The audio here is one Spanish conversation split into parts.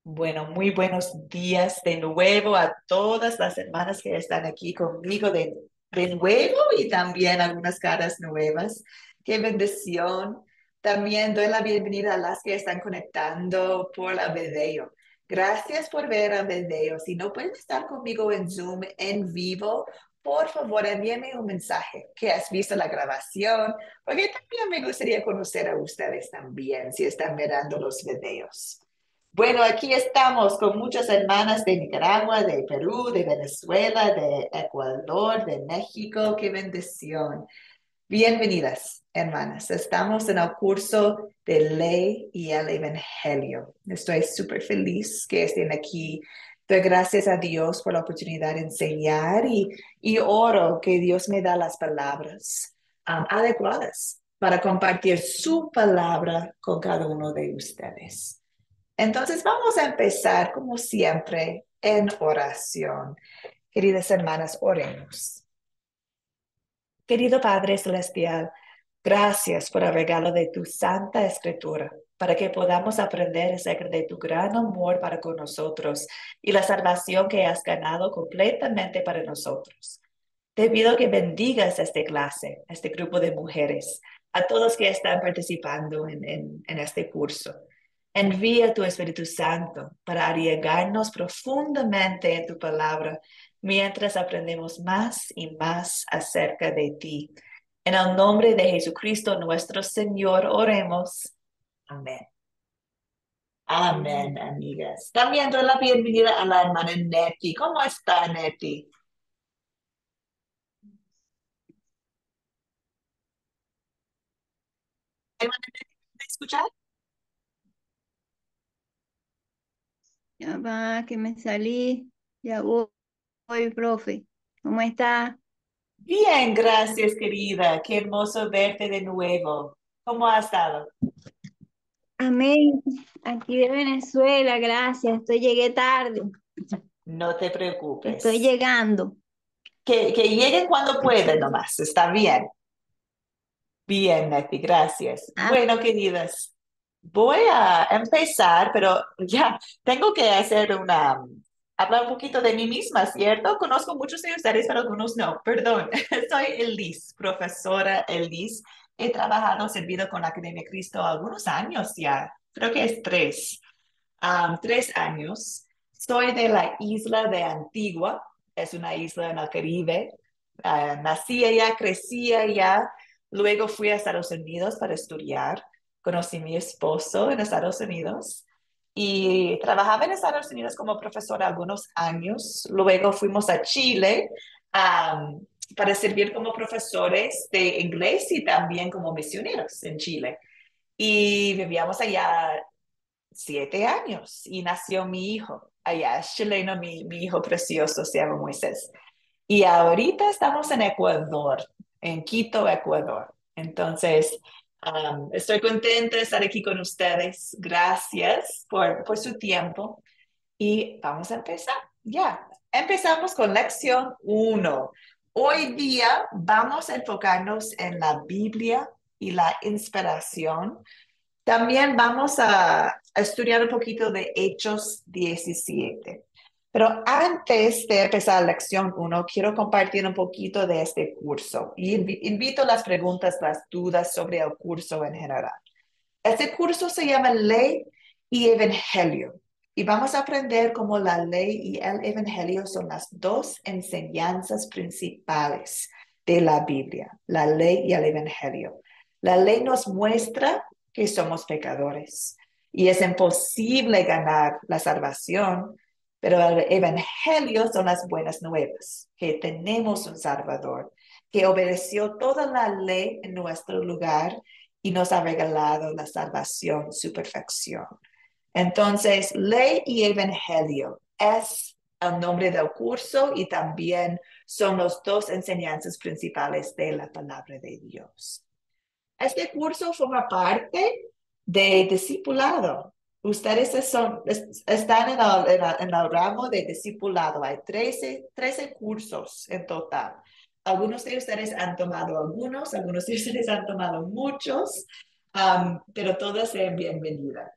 Bueno, muy buenos días de nuevo a todas las hermanas que están aquí conmigo de nuevo y también algunas caras nuevas. Qué bendición. También doy la bienvenida a las que están conectando por la video. Gracias por ver el video. Si no puedes estar conmigo en Zoom en vivo, por favor envíame un mensaje que has visto la grabación, porque también me gustaría conocer a ustedes también si están mirando los videos. Bueno, aquí estamos con muchas hermanas de Nicaragua, de Perú, de Venezuela, de Ecuador, de México. ¡Qué bendición! Bienvenidas, hermanas. Estamos en el curso de Ley y el Evangelio. Estoy súper feliz que estén aquí. Doy gracias a Dios por la oportunidad de enseñar y oro que Dios me da las palabras adecuadas para compartir su palabra con cada uno de ustedes. Entonces vamos a empezar, como siempre, en oración. Queridas hermanas, oremos. Querido Padre Celestial, gracias por el regalo de tu Santa Escritura, para que podamos aprender acerca de tu gran amor para con nosotros y la salvación que has ganado completamente para nosotros. Te pido que bendigas esta clase, este grupo de mujeres, a todos que están participando en este curso. Envía tu Espíritu Santo para arriesgarnos profundamente en tu palabra mientras aprendemos más y más acerca de ti. En el nombre de Jesucristo nuestro Señor, oremos. Amén. Amén, amigas. También doy la bienvenida a la hermana Neti. ¿Cómo está, Neti? Hermana Neti, ¿me escuchar? Ya va, que me salí. Ya voy, profe. ¿Cómo está? Bien, gracias, querida. Qué hermoso verte de nuevo. ¿Cómo has estado? Amén. Aquí de Venezuela, gracias. Llegué tarde. No te Estoy preocupes. llegando. Que lleguen cuando pueden nomás. Está bien. Bien, Nati, gracias. Ah, Bueno, queridas, voy a empezar, pero ya tengo que hablar un poquito de mí misma, ¿cierto? Conozco muchos de ustedes, pero algunos no. Perdón, soy Elis, profesora Elis. He trabajado, servido con la Academia Cristo algunos años ya, creo que es 3 años. Soy de la isla de Antigua, es una isla en el Caribe. Nací allá, crecí allá, luego fui a Estados Unidos para estudiar. Conocí a mi esposo en Estados Unidos y trabajaba en Estados Unidos como profesora algunos años. Luego fuimos a Chile para servir como profesores de inglés y también como misioneros en Chile. Y vivíamos allá 7 años y nació mi hijo. Allá es chileno, mi hijo precioso se llama Moisés. Y ahorita estamos en Ecuador, en Quito, Ecuador. Entonces, estoy contenta de estar aquí con ustedes. Gracias por su tiempo y vamos a empezar. Ya, empezamos con lección 1. Hoy día vamos a enfocarnos en la Biblia y la inspiración. También vamos a estudiar un poquito de Hechos 17. Pero antes de empezar la lección 1, quiero compartir un poquito de este curso y invito las preguntas, las dudas sobre el curso en general. Este curso se llama Ley y Evangelio y vamos a aprender cómo la ley y el Evangelio son las dos enseñanzas principales de la Biblia, la ley y el Evangelio. La ley nos muestra que somos pecadores y es imposible ganar la salvación, pero el Evangelio son las buenas nuevas, que tenemos un Salvador, que obedeció toda la ley en nuestro lugar y nos ha regalado la salvación, su perfección. Entonces, ley y evangelio es el nombre del curso y también son las dos enseñanzas principales de la palabra de Dios. Este curso forma parte de discipulado. Ustedes están en el ramo de discipulado. Hay 13 cursos en total. Algunos de ustedes han tomado algunos de ustedes han tomado muchos, pero todas sean bienvenidas.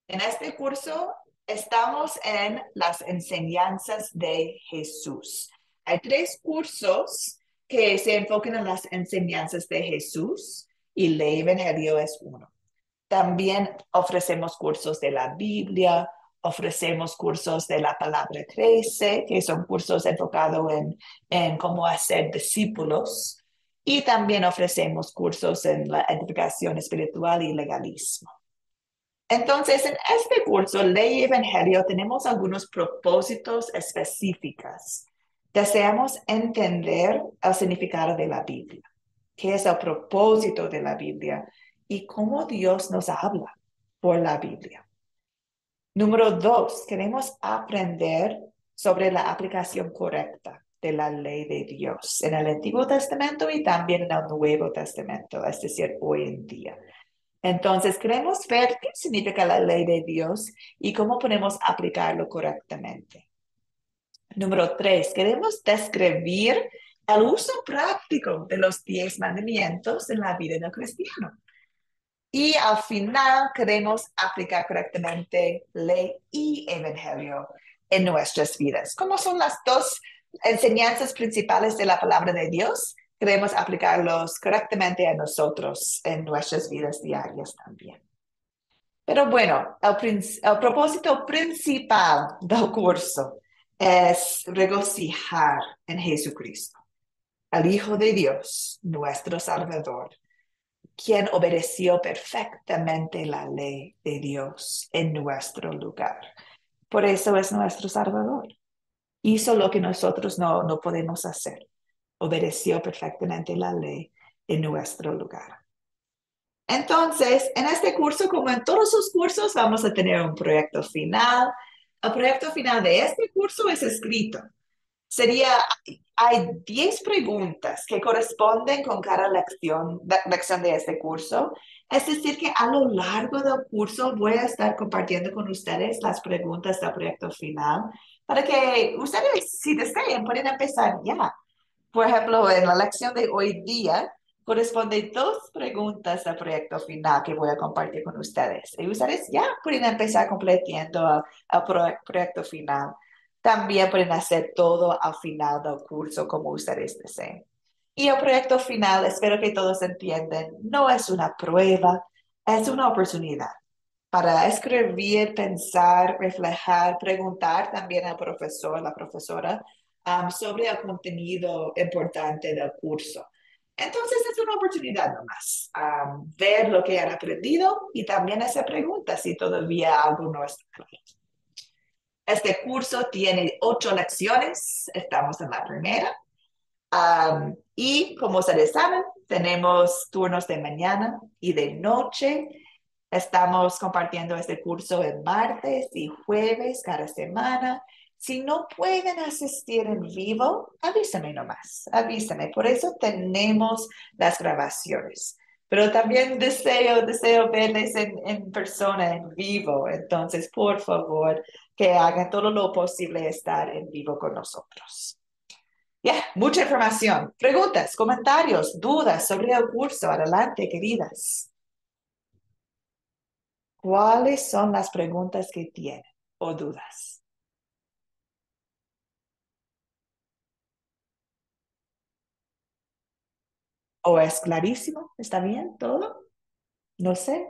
En este curso estamos en las enseñanzas de Jesús. Hay 3 cursos que se enfocan en las enseñanzas de Jesús y el Evangelio es uno. También ofrecemos cursos de la Biblia, ofrecemos cursos de la palabra crece, que son cursos enfocados en cómo hacer discípulos. Y también ofrecemos cursos en la edificación espiritual y legalismo. Entonces, en este curso, Ley y Evangelio, tenemos algunos propósitos específicos. Deseamos entender el significado de la Biblia, qué es el propósito de la Biblia y cómo Dios nos habla por la Biblia. Número 2, queremos aprender sobre la aplicación correcta de la ley de Dios en el Antiguo Testamento y también en el Nuevo Testamento, es decir, hoy en día. Entonces, queremos ver qué significa la ley de Dios y cómo podemos aplicarlo correctamente. Número 3, queremos describir el uso práctico de los 10 mandamientos en la vida del cristiano. Y al final queremos aplicar correctamente ley y evangelio en nuestras vidas. ¿Cómo son las 2 enseñanzas principales de la palabra de Dios? Queremos aplicarlos correctamente a nosotros en nuestras vidas diarias también. Pero bueno, el propósito principal del curso es regocijar en Jesucristo, al Hijo de Dios, nuestro Salvador, quien obedeció perfectamente la ley de Dios en nuestro lugar. Por eso es nuestro Salvador. Hizo lo que nosotros no podemos hacer. Obedeció perfectamente la ley en nuestro lugar. Entonces, en este curso, como en todos los cursos, vamos a tener un proyecto final. El proyecto final de este curso es escrito. Hay 10 preguntas que corresponden con cada lección de este curso. Es decir, que a lo largo del curso voy a estar compartiendo con ustedes las preguntas del proyecto final para que ustedes, si desean, pueden empezar ya. Por ejemplo, en la lección de hoy día, corresponde 2 preguntas al proyecto final que voy a compartir con ustedes. Y ustedes ya pueden empezar completando el proyecto final. También pueden hacer todo al final del curso como ustedes deseen. Y el proyecto final, espero que todos entiendan, no es una prueba, es una oportunidad para escribir, pensar, reflejar, preguntar también al profesor, la profesora, sobre el contenido importante del curso. Entonces es una oportunidad nomás, ver lo que han aprendido y también hacer preguntas si todavía algo no está claro. Este curso tiene 8 lecciones, estamos en la primera. Y como ustedes saben, tenemos turnos de mañana y de noche. Estamos compartiendo este curso en martes y jueves cada semana. Si no pueden asistir en vivo, avísame nomás, avísame. Por eso tenemos las grabaciones. Pero también deseo verles en persona, en vivo. Entonces, por favor, que hagan todo lo posible estar en vivo con nosotros. Mucha información. Preguntas, comentarios, dudas sobre el curso. Adelante, queridas. ¿Cuáles son las preguntas que tienen o dudas? ¿O es clarísimo? ¿Está bien todo? No sé.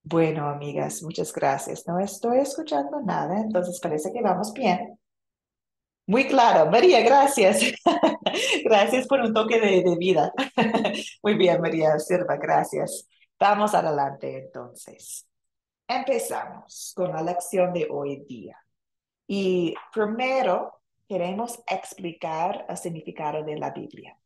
Bueno, amigas, muchas gracias. No estoy escuchando nada, entonces parece que vamos bien. Muy claro. María, gracias. Gracias por un toque de vida. Muy bien, María Silva, gracias. Vamos adelante entonces. Empezamos con la lección de hoy día. Y primero queremos explicar el significado de la Biblia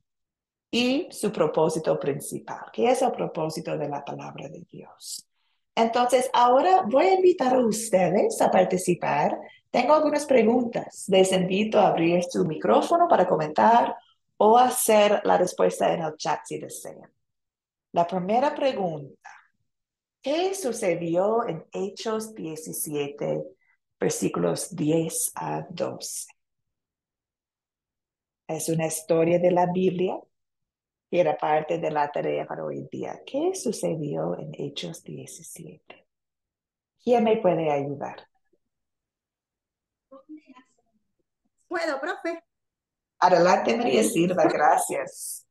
y su propósito principal, que es el propósito de la palabra de Dios. Entonces, ahora voy a invitar a ustedes a participar. Tengo algunas preguntas. Les invito a abrir su micrófono para comentar o hacer la respuesta en el chat si desean. La primera pregunta: ¿qué sucedió en Hechos 17, versículos 10 a 12? Es una historia de la Biblia que era parte de la tarea para hoy día. ¿Qué sucedió en Hechos 17? ¿Quién me puede ayudar? ¿Puedo, profe? Adelante, María Silva, gracias.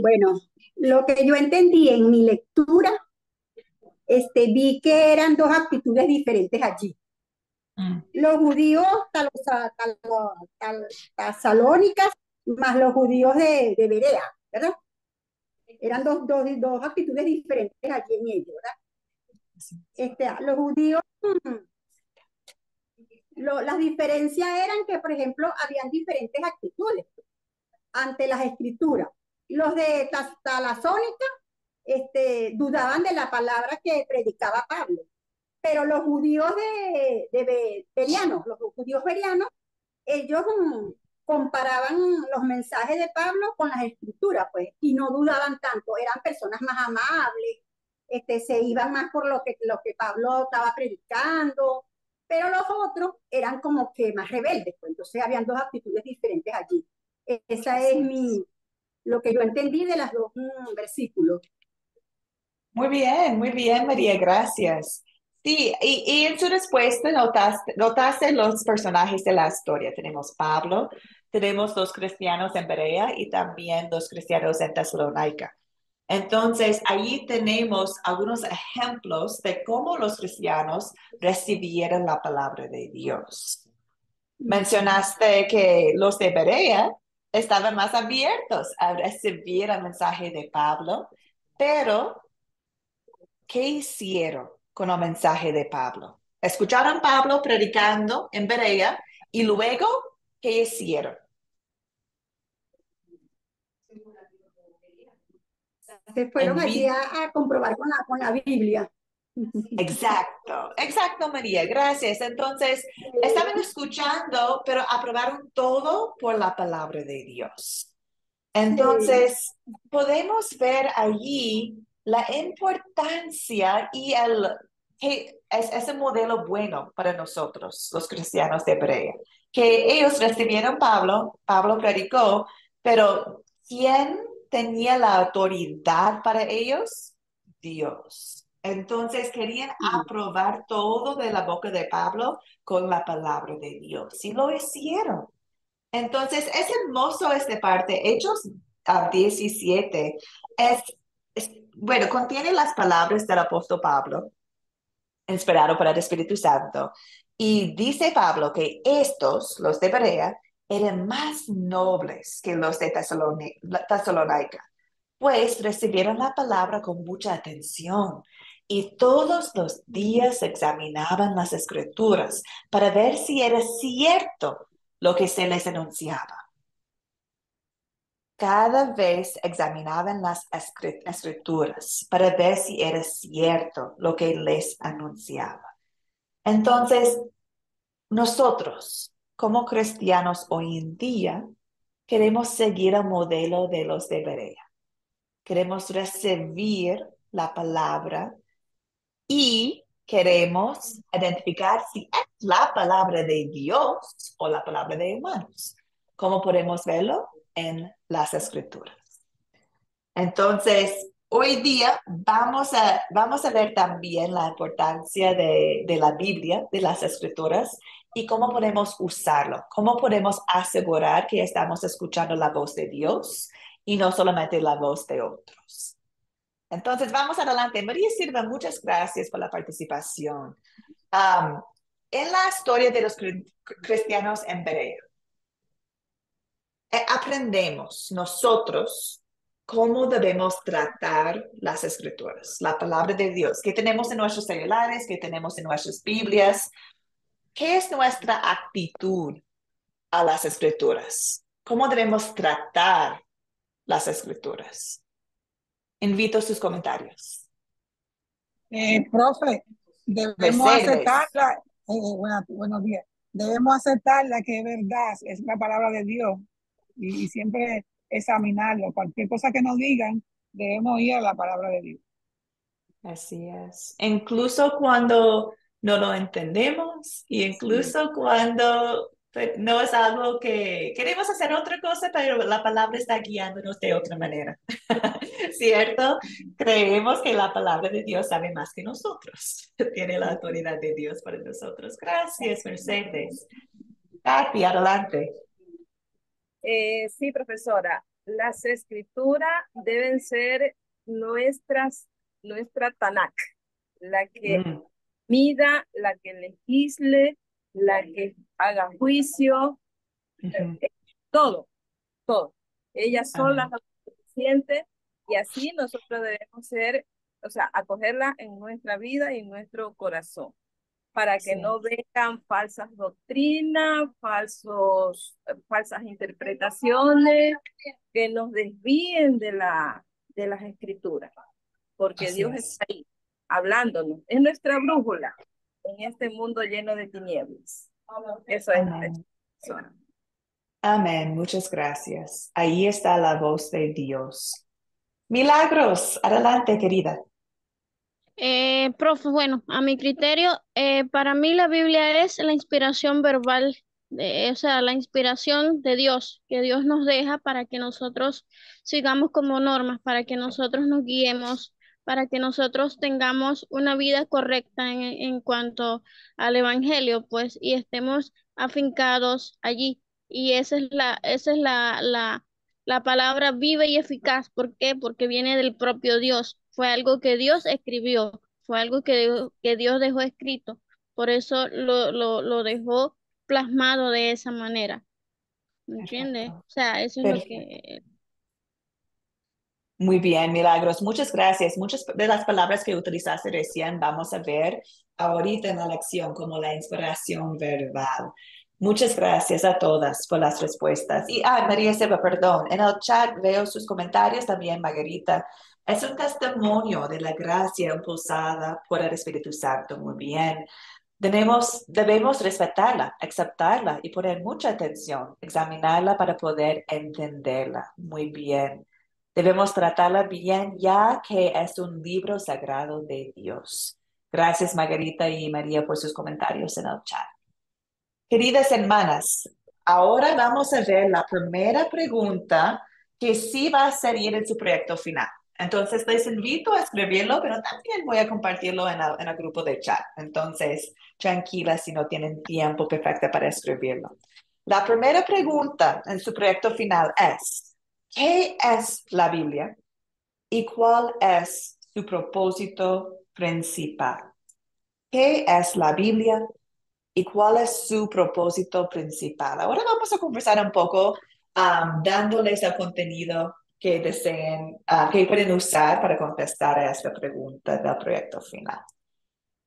Bueno, lo que yo entendí en mi lectura, vi que eran dos actitudes diferentes allí. Los judíos tasalónicas más los judíos de Berea, ¿verdad? Eran dos actitudes diferentes allí en ellos, ¿verdad? Los judíos, las diferencias eran que, por ejemplo, habían diferentes actitudes ante las escrituras. Los de Talasónica dudaban de la palabra que predicaba Pablo, pero los judíos los judíos berianos, ellos comparaban los mensajes de Pablo con las escrituras, pues, y no dudaban tanto, eran personas más amables, se iban más por lo que Pablo estaba predicando, pero los otros eran como que más rebeldes, pues, entonces habían dos actitudes diferentes allí. Esa es lo que yo entendí de los dos versículos. Muy bien, María, gracias. Sí, y en su respuesta notaste los personajes de la historia. Tenemos Pablo, tenemos los cristianos en Berea y también los cristianos en Tesalónica. Entonces, ahí tenemos algunos ejemplos de cómo los cristianos recibieron la palabra de Dios. Mencionaste que los de Berea estaban más abiertos a recibir el mensaje de Pablo, pero ¿qué hicieron con el mensaje de Pablo? Escucharon a Pablo predicando en Berea y luego, ¿qué hicieron? Se fueron allí a comprobar con la Biblia. Exacto, María, gracias. Entonces, estaban escuchando, pero aprobaron todo por la palabra de Dios. Entonces, podemos ver allí la importancia y que es ese modelo bueno para nosotros, los cristianos de Berea, que ellos recibieron Pablo predicó, pero ¿quién tenía la autoridad para ellos? Dios. Entonces querían aprobar todo de la boca de Pablo con la palabra de Dios y lo hicieron. Entonces, es hermoso esta parte. Hechos 17 bueno, contiene las palabras del apóstol Pablo, inspirado por el Espíritu Santo. Y dice Pablo que estos, los de Berea, eran más nobles que los de Tesalónica, pues recibieron la palabra con mucha atención y todos los días examinaban las escrituras para ver si era cierto lo que se les anunciaba. Cada vez examinaban las escrituras para ver si era cierto lo que les anunciaba. Entonces, nosotros, como cristianos hoy en día, queremos seguir el modelo de los de Berea. Queremos recibir la palabra y queremos identificar si es la palabra de Dios o la palabra de humanos. ¿Cómo podemos verlo? En las escrituras. Entonces, hoy día vamos a ver también la importancia de la Biblia, de las escrituras, y cómo podemos usarlo, cómo podemos asegurar que estamos escuchando la voz de Dios y no solamente la voz de otros. Entonces, vamos adelante. María Silva, muchas gracias por la participación. En la historia de los cristianos en Berea, aprendemos nosotros cómo debemos tratar las escrituras, la palabra de Dios, que tenemos en nuestros celulares, que tenemos en nuestras Biblias. ¿Qué es nuestra actitud a las escrituras? ¿Cómo debemos tratar las escrituras? Invito sus comentarios. Profe, debemos Mercedes. aceptarla. Buenos días. Debemos aceptarla que es verdad, es la palabra de Dios y siempre examinarlo. Cualquier cosa que nos digan, debemos ir a la palabra de Dios. Así es. Incluso cuando no lo entendemos y incluso cuando No es algo que queremos hacer otra cosa, pero la palabra está guiándonos de otra manera. ¿Cierto? Creemos que la palabra de Dios sabe más que nosotros. Tiene la autoridad de Dios para nosotros. Gracias, Mercedes. Katy, adelante. Sí, profesora, las escrituras deben ser nuestra Tanakh, la que Mm, mida, la que legisle, la que haga juicio, ujú. todo, todo. Ella sola Amén. es suficiente y así nosotros debemos ser, o sea, acogerla en nuestra vida y en nuestro corazón, para que Sí, no vengan falsas doctrinas, falsas interpretaciones, que nos desvíen de las escrituras, porque así Dios es. está ahí, hablándonos, es nuestra brújula en este mundo lleno de tinieblas. Eso es. Amén. Eso. Amén. Muchas gracias. Ahí está la voz de Dios. Milagros. Adelante, querida. Profe, bueno, a mi criterio, para mí la Biblia es la inspiración verbal, o sea, la inspiración de Dios, que Dios nos deja para que nosotros sigamos como normas, para que nosotros nos guiemos, para que nosotros tengamos una vida correcta en cuanto al Evangelio, pues, y estemos afincados allí. Y esa es la palabra viva y eficaz. ¿Por qué? Porque viene del propio Dios. Fue algo que Dios escribió, fue algo que Dios dejó escrito. Por eso lo dejó plasmado de esa manera. ¿Me entiendes? Perfecto. O sea, eso es lo Perfecto. que... Muy bien, Milagros. Muchas gracias. Muchas de las palabras que utilizaste recién vamos a ver ahorita en la lección como la inspiración verbal. Muchas gracias a todas por las respuestas. Y, María Seba, perdón, en el chat veo sus comentarios también, Margarita. Es un testimonio de la gracia impulsada por el Espíritu Santo. Muy bien. Debemos respetarla, aceptarla y poner mucha atención, examinarla para poder entenderla. Muy bien. Debemos tratarla bien ya que es un libro sagrado de Dios. Gracias, Margarita y María, por sus comentarios en el chat. Queridas hermanas, ahora vamos a ver la primera pregunta que sí va a salir en su proyecto final. Entonces, les invito a escribirlo, pero también voy a compartirlo en el grupo de chat. Entonces, tranquilas si no tienen tiempo perfecto para escribirlo. La primera pregunta en su proyecto final es, ¿qué es la Biblia y cuál es su propósito principal? ¿Qué es la Biblia y cuál es su propósito principal? Ahora vamos a conversar un poco dándoles el contenido que deseen, que pueden usar para contestar a esta pregunta del proyecto final.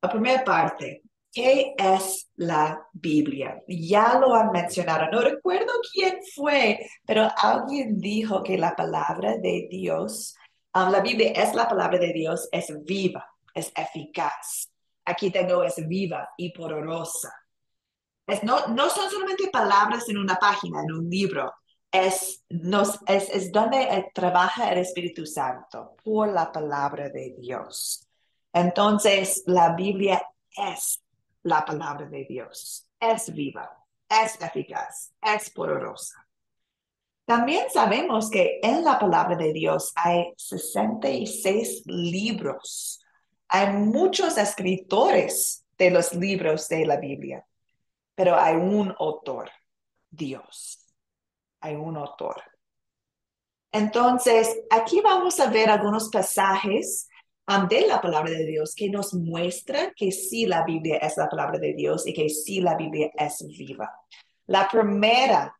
La primera parte, ¿qué es la Biblia? Ya lo han mencionado, no recuerdo quién fue, pero alguien dijo que la palabra de Dios, la Biblia es la palabra de Dios, es viva, es eficaz. Aquí tengo es viva y poderosa. No son solamente palabras en una página, en un libro. Es donde trabaja el Espíritu Santo por la palabra de Dios. Entonces, la Biblia es la palabra de Dios. Es viva, es eficaz, es poderosa. También sabemos que en la palabra de Dios hay 66 libros. Hay muchos escritores de los libros de la Biblia, pero hay un autor, Dios. Hay un autor. Entonces, aquí vamos a ver algunos pasajes de la palabra de Dios que nos muestran que sí la Biblia es la palabra de Dios y que sí la Biblia es viva. La primera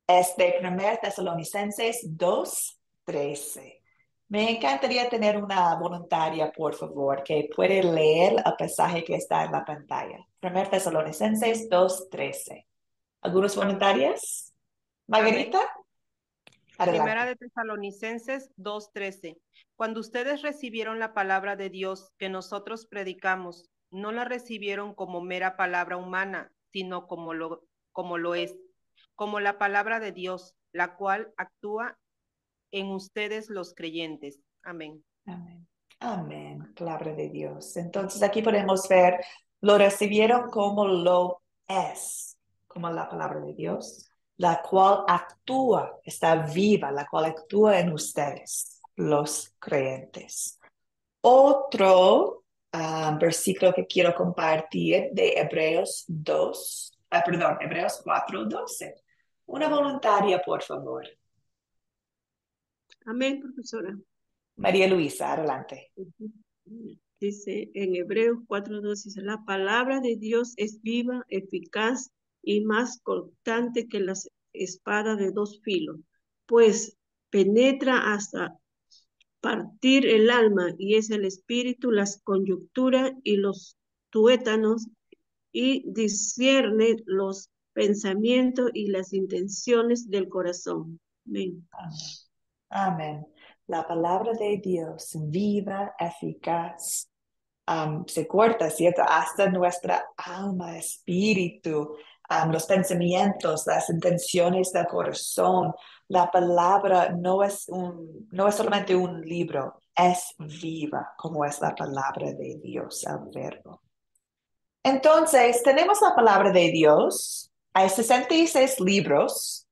es de 1 Tesalonicenses 2:13. Me encantaría tener una voluntaria, por favor, que puede leer el pasaje que está en la pantalla. 1 Tesalonicenses 2:13. ¿Algunos Amén. voluntarios? Amén. Margarita, Primera adelante. de Tesalonicenses 2:13. Cuando ustedes recibieron la palabra de Dios que nosotros predicamos, no la recibieron como mera palabra humana, sino como lo es, como la palabra de Dios, la cual actúa en ustedes los creyentes. Amén. Amén. Amén. Palabra de Dios. Entonces aquí podemos ver, lo recibieron como lo es. como la palabra de Dios, la cual actúa, está viva, la cual actúa en ustedes, los creyentes. Otro versículo que quiero compartir de Hebreos 4:12. Una voluntaria, por favor. Amén, profesora. María Luisa, adelante. Dice en Hebreos 4:12, dice, la palabra de Dios es viva, eficaz y más cortante que las espadas de dos filos, pues penetra hasta partir el alma y es el espíritu, las coyunturas y los tuétanos y discierne los pensamientos y las intenciones del corazón. Amén. Amén. Amén. La palabra de Dios, viva, eficaz, se corta, ¿cierto? Hasta nuestra alma, espíritu, los pensamientos, las intenciones del corazón. La palabra no es solamente un libro, es viva, como es la palabra de Dios, el verbo. Entonces, tenemos la palabra de Dios. Hay 66 libros.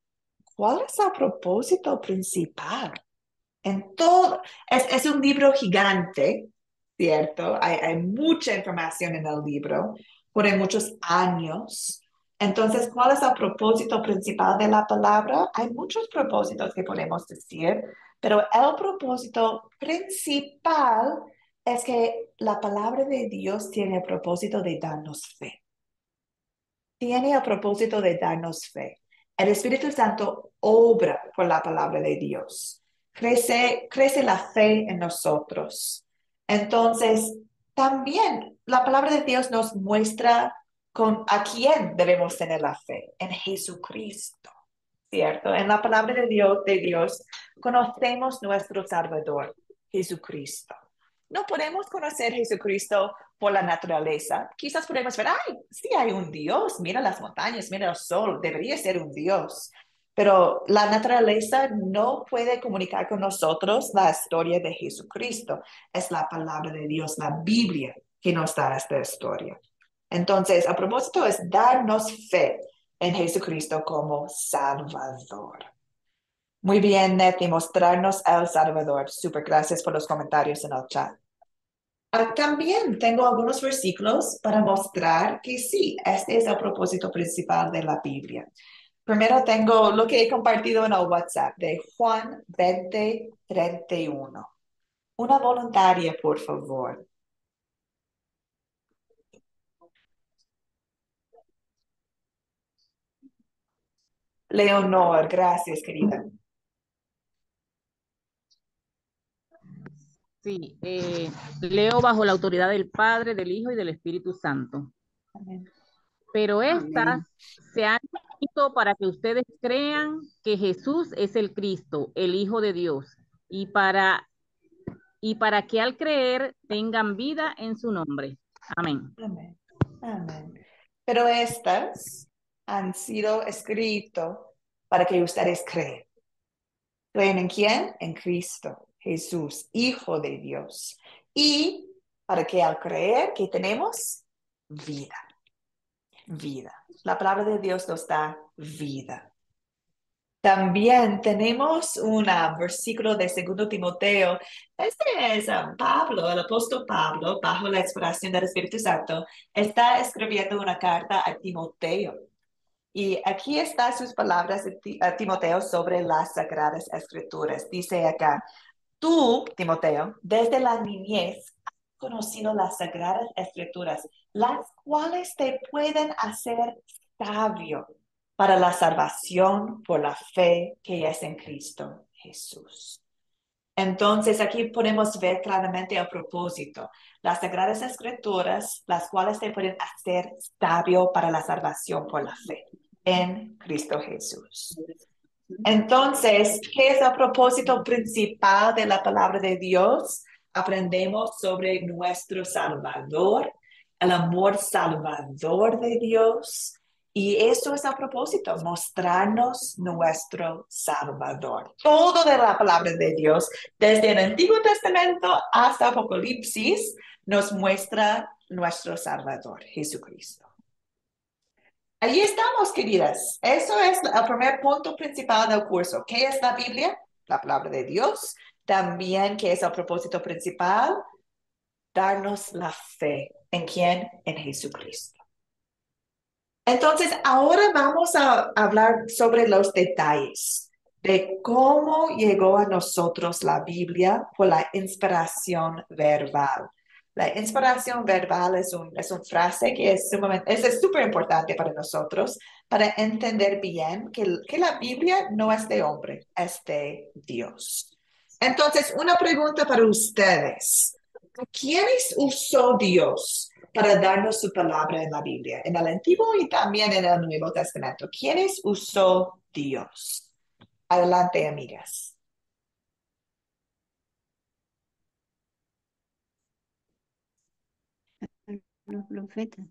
¿Cuál es el propósito principal? En todo, es un libro gigante, ¿cierto? Hay mucha información en el libro, por muchos años. Entonces, ¿cuál es el propósito principal de la palabra? Hay muchos propósitos que podemos decir, pero el propósito principal es que la palabra de Dios tiene el propósito de darnos fe. Tiene el propósito de darnos fe. El Espíritu Santo obra por la palabra de Dios. Crece la fe en nosotros. Entonces, también la palabra de Dios nos muestra a quién debemos tener la fe, en Jesucristo, ¿cierto? En la palabra de Dios conocemos nuestro Salvador, Jesucristo. No podemos conocer Jesucristo por la naturaleza. Quizás podemos ver, sí hay un Dios, mira las montañas, mira el sol, debería ser un Dios. Pero la naturaleza no puede comunicar con nosotros la historia de Jesucristo. Es la palabra de Dios, la Biblia, que nos da esta historia. Entonces, a propósito es darnos fe en Jesucristo como Salvador. Muy bien, Neti, mostrarnos el Salvador. Súper, gracias por los comentarios en el chat. También tengo algunos versículos para mostrar que sí, este es el propósito principal de la Biblia. Primero tengo lo que he compartido en el WhatsApp de Juan 20:31. Una voluntaria, por favor. Leonor, gracias, querida. Sí, leo bajo la autoridad del Padre, del Hijo y del Espíritu Santo. Amén. Pero estas Amén. se han escrito para que ustedes crean que Jesús es el Cristo, el Hijo de Dios, y para que al creer tengan vida en su nombre. Amén. Amén. Amén. Pero estas han sido escritas para que ustedes creen. ¿Creen en quién? En Cristo, Jesús, Hijo de Dios. Y para que al creer, ¿qué tenemos? Vida. Vida. La palabra de Dios nos da vida. También tenemos un versículo de 2 Timoteo. Este es Pablo, el apóstol Pablo, bajo la inspiración del Espíritu Santo, está escribiendo una carta a Timoteo. Y aquí están sus palabras a Timoteo sobre las Sagradas Escrituras. Dice acá, tú, Timoteo, desde la niñez has conocido las Sagradas Escrituras, las cuales te pueden hacer sabio para la salvación por la fe que es en Cristo Jesús. Entonces, aquí podemos ver claramente el propósito. Las Sagradas Escrituras, las cuales te pueden hacer sabio para la salvación por la fe en Cristo Jesús. Entonces, ¿qué es el propósito principal de la palabra de Dios? Aprendemos sobre nuestro Salvador, el amor salvador de Dios. Y eso es el propósito, mostrarnos nuestro Salvador. Todo de la palabra de Dios, desde el Antiguo Testamento hasta Apocalipsis, nos muestra nuestro Salvador, Jesucristo. Allí estamos, queridas. Eso es el primer punto principal del curso. ¿Qué es la Biblia? La palabra de Dios. También, ¿qué es el propósito principal? Darnos la fe. ¿En quién? En Jesucristo. Entonces, ahora vamos a hablar sobre los detalles de cómo llegó a nosotros la Biblia por la inspiración verbal. La inspiración verbal es una frase que es súper importante para nosotros para entender bien que la Biblia no es de hombre, es de Dios. Entonces, una pregunta para ustedes. ¿Quiénes usó Dios para darnos su palabra en la Biblia, en el Antiguo y también en el Nuevo Testamento? ¿Quiénes usó Dios? Adelante, amigas. Los profetas.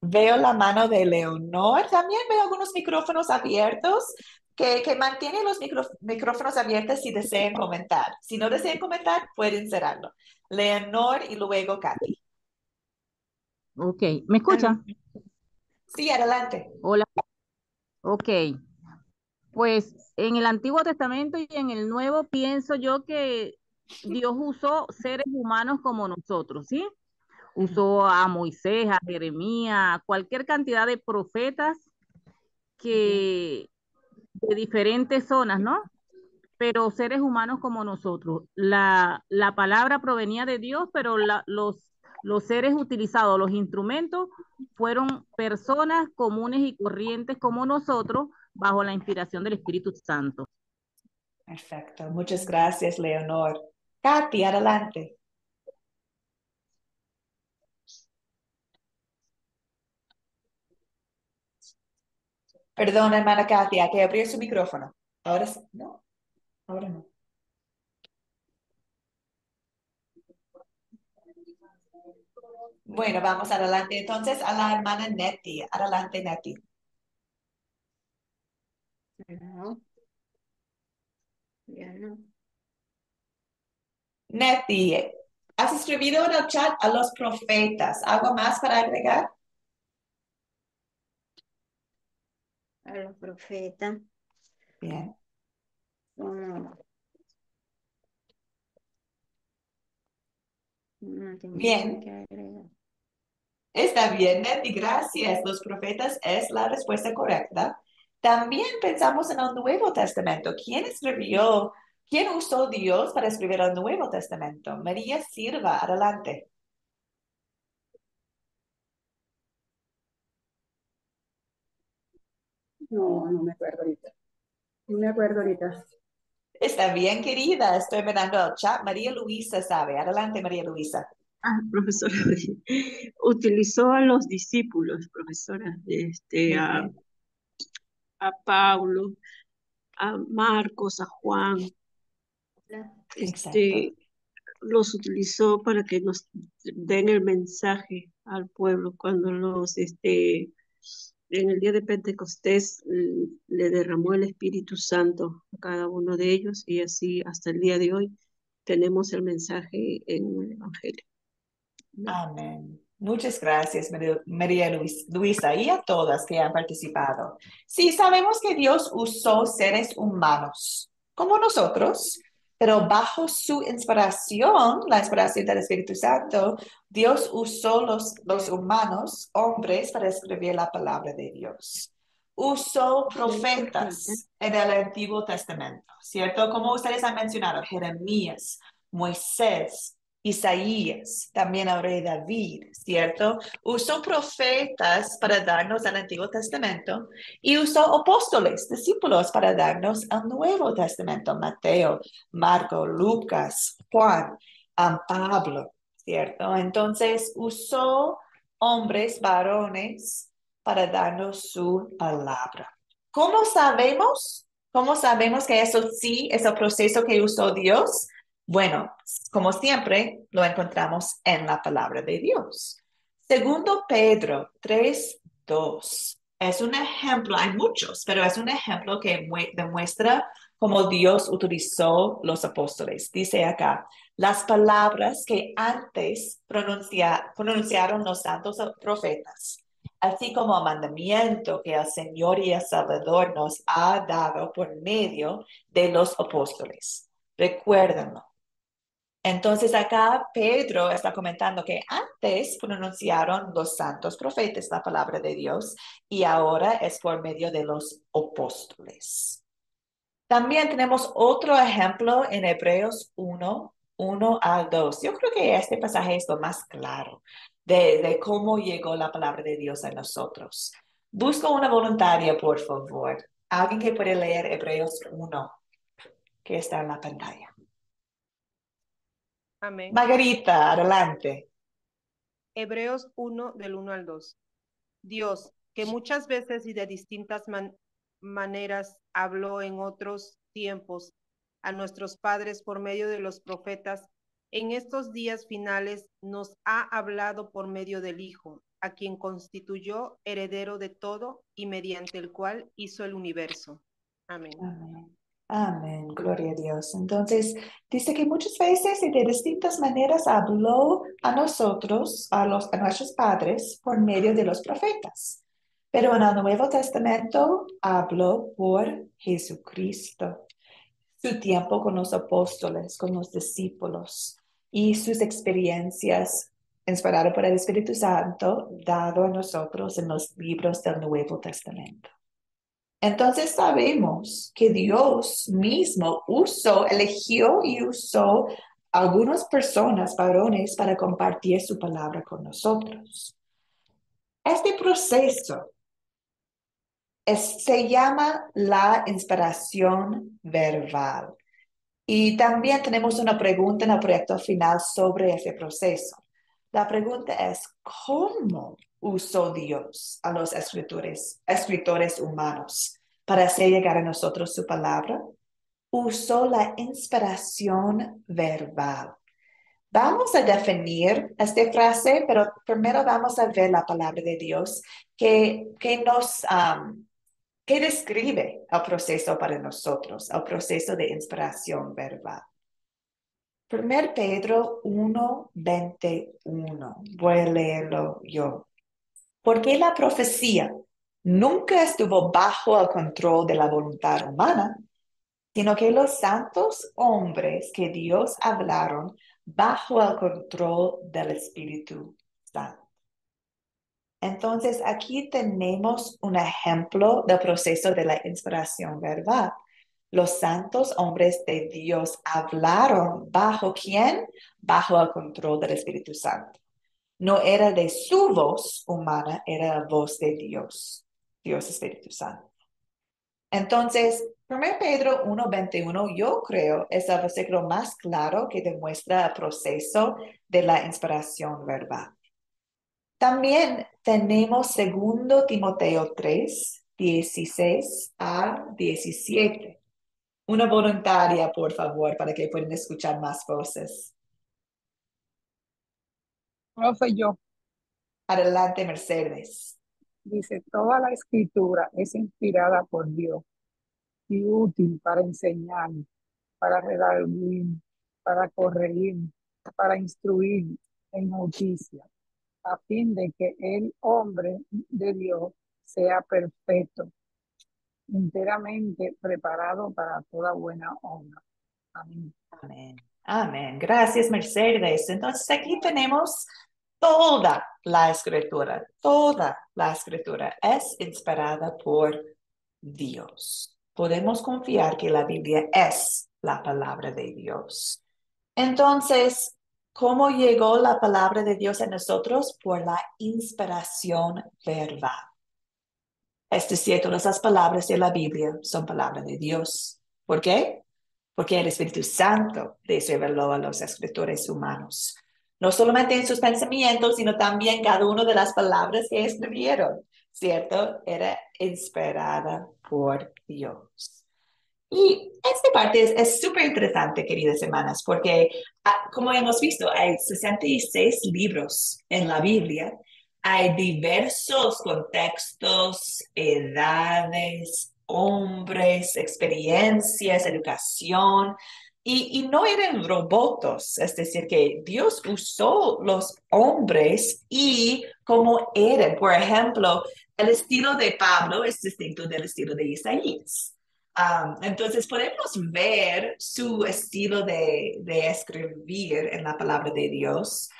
Veo la mano de Leonor. También veo algunos micrófonos abiertos que mantienen los micrófonos abiertos si desean comentar. Si no desean comentar, pueden cerrarlo. Leonor y luego Katy. Ok, ¿me escuchan? Sí, adelante. Hola. Ok, pues en el Antiguo Testamento y en el Nuevo pienso yo que Dios usó seres humanos como nosotros, ¿sí? Usó a Moisés, a Jeremías, cualquier cantidad de profetas que de diferentes zonas, ¿no? Pero seres humanos como nosotros. La palabra provenía de Dios, pero los seres utilizados, los instrumentos, fueron personas comunes y corrientes como nosotros, bajo la inspiración del Espíritu Santo. Perfecto. Muchas gracias, Leonor. Katy, adelante. Perdón, hermana Katy, hay que abrir su micrófono. Ahora sí, no, ahora no. Bueno, vamos adelante. Entonces, a la hermana Nettie. Adelante, Nettie. No. Ya no. Nettie, has escrito en el chat a los profetas. ¿Algo más para agregar? A los profetas. Bien. No tengo Bien. nada que agregar. Está bien, Nettie, gracias. Los profetas es la respuesta correcta. También pensamos en el Nuevo Testamento. ¿Quién usó Dios para escribir el Nuevo Testamento? María Silva, adelante. No me acuerdo ahorita. No me acuerdo ahorita. Está bien, querida. Estoy mirando el chat. María Luisa sabe. Adelante, María Luisa. Profesora, utilizó a los discípulos, profesora, Muy bien. a Pablo, a Marcos, a Juan, Exacto. los utilizó para que nos den el mensaje al pueblo cuando en el día de Pentecostés le derramó el Espíritu Santo a cada uno de ellos y así hasta el día de hoy tenemos el mensaje en el Evangelio. Amén. Muchas gracias, María Luisa, y a todas que han participado. Sí, sabemos que Dios usó seres humanos como nosotros, pero bajo su inspiración, la inspiración del Espíritu Santo, Dios usó los humanos, hombres, para escribir la palabra de Dios. Usó profetas en el Antiguo Testamento, ¿cierto? Como ustedes han mencionado, Jeremías, Moisés, Isaías, también el rey David, ¿cierto? Usó profetas para darnos el Antiguo Testamento y usó apóstoles, discípulos, para darnos el Nuevo Testamento, Mateo, Marco, Lucas, Juan, Pablo, ¿cierto? Entonces usó hombres, varones, para darnos su palabra. ¿Cómo sabemos? ¿Cómo sabemos que eso sí es el proceso que usó Dios? Bueno, como siempre, lo encontramos en la palabra de Dios. Segundo Pedro 3:2. Es un ejemplo, hay muchos, pero es un ejemplo que demuestra cómo Dios utilizó los apóstoles. Dice acá, las palabras que antes pronunciaron los santos profetas, así como mandamiento que el Señor y el Salvador nos ha dado por medio de los apóstoles. Recuérdenlo. Entonces acá Pedro está comentando que antes pronunciaron los santos profetas la palabra de Dios y ahora es por medio de los apóstoles. También tenemos otro ejemplo en Hebreos 1 al 2. Yo creo que este pasaje es lo más claro de cómo llegó la palabra de Dios a nosotros. Busco una voluntaria, por favor. Alguien que puede leer Hebreos 1, que está en la pantalla. Amén. Margarita, adelante. Hebreos 1 del 1 al 2. Dios, que muchas veces y de distintas maneras habló en otros tiempos a nuestros padres por medio de los profetas, en estos días finales nos ha hablado por medio del Hijo, a quien constituyó heredero de todo y mediante el cual hizo el universo. Amén. Amén. Amén, gloria a Dios. Entonces, dice que muchas veces y de distintas maneras habló a nosotros, a nuestros padres, por medio de los profetas. Pero en el Nuevo Testamento habló por Jesucristo. Su tiempo con los apóstoles, con los discípulos y sus experiencias inspiradas por el Espíritu Santo, dado a nosotros en los libros del Nuevo Testamento. Entonces sabemos que Dios mismo eligió y usó algunas personas, varones, para compartir su palabra con nosotros. Este proceso se llama la inspiración verbal. Y también tenemos una pregunta en el proyecto final sobre ese proceso. La pregunta es, ¿cómo usó Dios a los escritores humanos para hacer llegar a nosotros su palabra? Usó la inspiración verbal. Vamos a definir esta frase, pero primero vamos a ver la palabra de Dios que describe el proceso para nosotros, el proceso de inspiración verbal. 1 Pedro 1:21. Voy a leerlo yo. Porque la profecía nunca estuvo bajo el control de la voluntad humana, sino que los santos hombres que Dios hablaron bajo el control del Espíritu Santo. Entonces, aquí tenemos un ejemplo del proceso de la inspiración verbal. Los santos hombres de Dios hablaron ¿bajo quién? Bajo el control del Espíritu Santo. No era de su voz humana, era la voz de Dios, Dios Espíritu Santo. Entonces, 1 Pedro 1:21, yo creo, es el versículo más claro que demuestra el proceso de la inspiración verbal. También tenemos 2 Timoteo 3:16-17. Una voluntaria, por favor, para que puedan escuchar más voces. Profe, yo. Adelante, Mercedes. Dice, toda la escritura es inspirada por Dios y útil para enseñar, para redarguir, para corregir, para instruir en justicia, a fin de que el hombre de Dios sea perfecto, enteramente preparado para toda buena obra. Amén. Amén. Amén. Gracias, Mercedes. Entonces aquí tenemos toda la escritura es inspirada por Dios. Podemos confiar que la Biblia es la palabra de Dios. Entonces, ¿cómo llegó la palabra de Dios a nosotros? Por la inspiración verbal. Es decir, todas las palabras de la Biblia son palabras de Dios. ¿Por qué? Porque el Espíritu Santo les reveló a los escritores humanos. No solamente en sus pensamientos, sino también cada una de las palabras que escribieron, ¿cierto? Era inspirada por Dios. Y esta parte es súper interesante, queridas hermanas, porque como hemos visto, hay 66 libros en la Biblia. Hay diversos contextos, edades, hombres, experiencias, educación. Y no eran robots, es decir, que Dios usó los hombres y como eran. Por ejemplo, el estilo de Pablo es distinto del estilo de Isaías. Entonces podemos ver su estilo de escribir en la palabra de Dios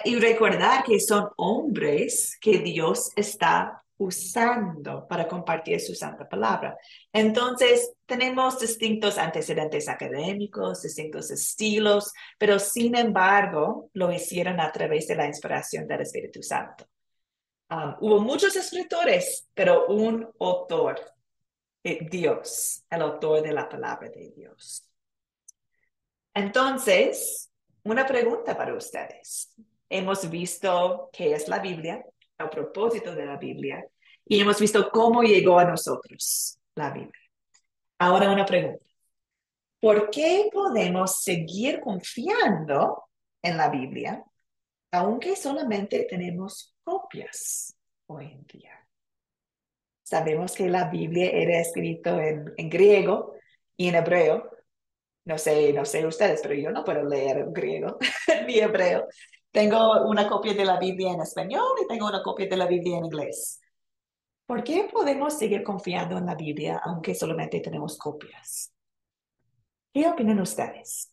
y recordar que son hombres que Dios está usando para compartir su santa palabra. Entonces, tenemos distintos antecedentes académicos, distintos estilos, pero sin embargo, lo hicieron a través de la inspiración del Espíritu Santo. Hubo muchos escritores, pero un autor, Dios, el autor de la palabra de Dios. Entonces, una pregunta para ustedes. Hemos visto qué es la Biblia, el propósito de la Biblia, y hemos visto cómo llegó a nosotros la Biblia. Ahora una pregunta. ¿Por qué podemos seguir confiando en la Biblia, aunque solamente tenemos copias hoy en día? Sabemos que la Biblia era escrita en griego y en hebreo. No sé ustedes, pero yo no puedo leer griego ni hebreo. Tengo una copia de la Biblia en español y tengo una copia de la Biblia en inglés. ¿Por qué podemos seguir confiando en la Biblia aunque solamente tenemos copias? ¿Qué opinan ustedes?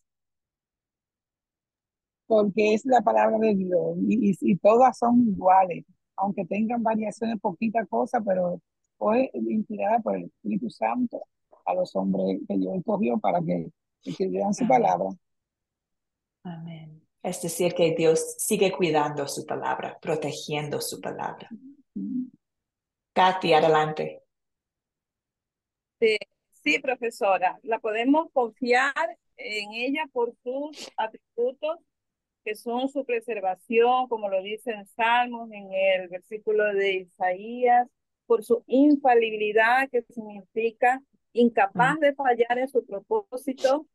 Porque es la palabra de Dios y todas son iguales, aunque tengan variaciones, poquita cosa, pero fue inspirada por el Espíritu Santo a los hombres que Dios escogió para que escribieran su Amén. palabra. Amén. Es decir, que Dios sigue cuidando su palabra, protegiendo su palabra. Katy, adelante. Sí, profesora, la podemos confiar en ella por sus atributos, que son su preservación, como lo dice en Salmos, en el versículo de Isaías, por su infalibilidad, que significa incapaz de fallar en su propósito,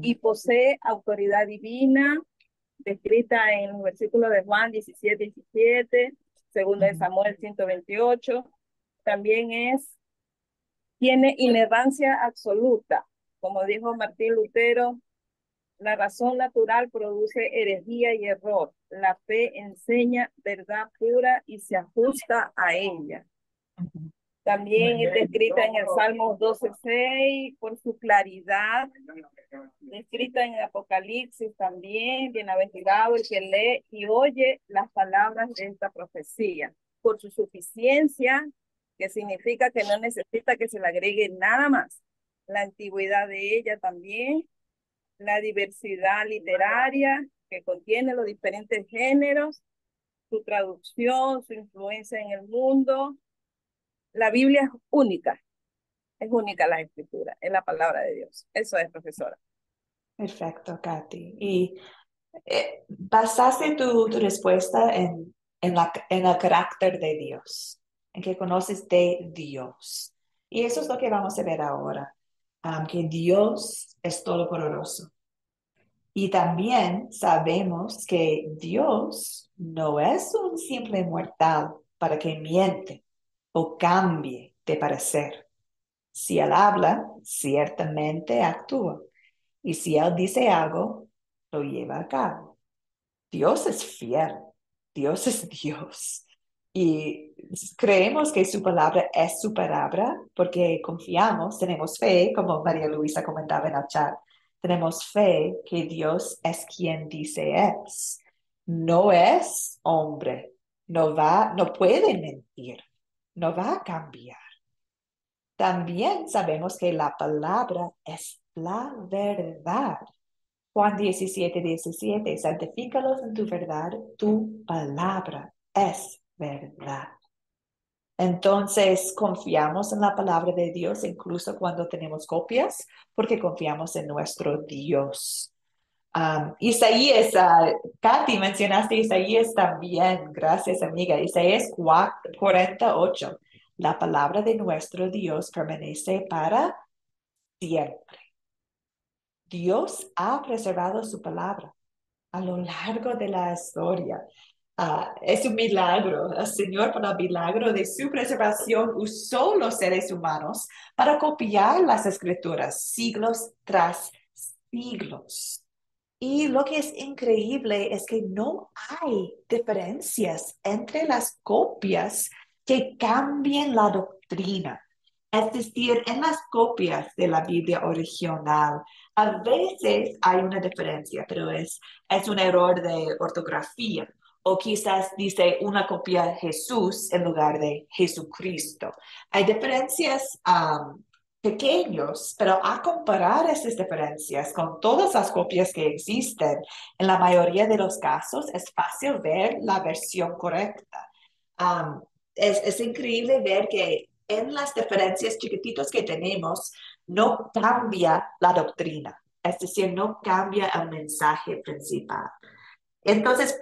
y posee autoridad divina, descrita en el versículo de Juan 17:17, segundo de Samuel 128. También tiene inerrancia absoluta. Como dijo Martín Lutero, la razón natural produce herejía y error. La fe enseña verdad pura y se ajusta a ella. También es descrita en el Salmo 12:6 por su claridad, descrita en el Apocalipsis también, bienaventurado el que lee y oye las palabras de esta profecía, por su suficiencia, que significa que no necesita que se le agregue nada más, la antigüedad de ella también, la diversidad literaria que contiene los diferentes géneros, su traducción, su influencia en el mundo. La Biblia es única la escritura, es la palabra de Dios. Eso es, profesora. Perfecto, Katy. Y basaste tu respuesta en el carácter de Dios, en que conoces de Dios. Y eso es lo que vamos a ver ahora, que Dios es todopoderoso. Y también sabemos que Dios no es un simple mortal para que miente o cambie de parecer. Si Él habla, ciertamente actúa. Y si Él dice algo, lo lleva a cabo. Dios es fiel. Dios es Dios. Y creemos que su palabra es su palabra porque confiamos, tenemos fe, como María Luisa comentaba en el chat. Tenemos fe que Dios es quien dice es. No es hombre. No puede mentir. No va a cambiar. También sabemos que la palabra es la verdad. Juan 17:17, santifícalos en tu verdad, tu palabra es verdad. Entonces, confiamos en la palabra de Dios incluso cuando tenemos copias, porque confiamos en nuestro Dios. Isaías, Katy, mencionaste Isaías también, gracias amiga. Isaías 48, la palabra de nuestro Dios permanece para siempre. Dios ha preservado su palabra a lo largo de la historia. Es un milagro. El Señor, por el milagro de su preservación, usó los seres humanos para copiar las escrituras siglos tras siglos. Y lo que es increíble es que no hay diferencias entre las copias que cambien la doctrina. Es decir, en las copias de la Biblia original, a veces hay una diferencia, pero es un error de ortografía. O quizás dice una copia de Jesús en lugar de Jesucristo. Hay diferencias pequeños, pero a comparar esas diferencias con todas las copias que existen, en la mayoría de los casos es fácil ver la versión correcta. Es increíble ver que en las diferencias chiquititas que tenemos no cambia la doctrina, es decir, no cambia el mensaje principal. Entonces,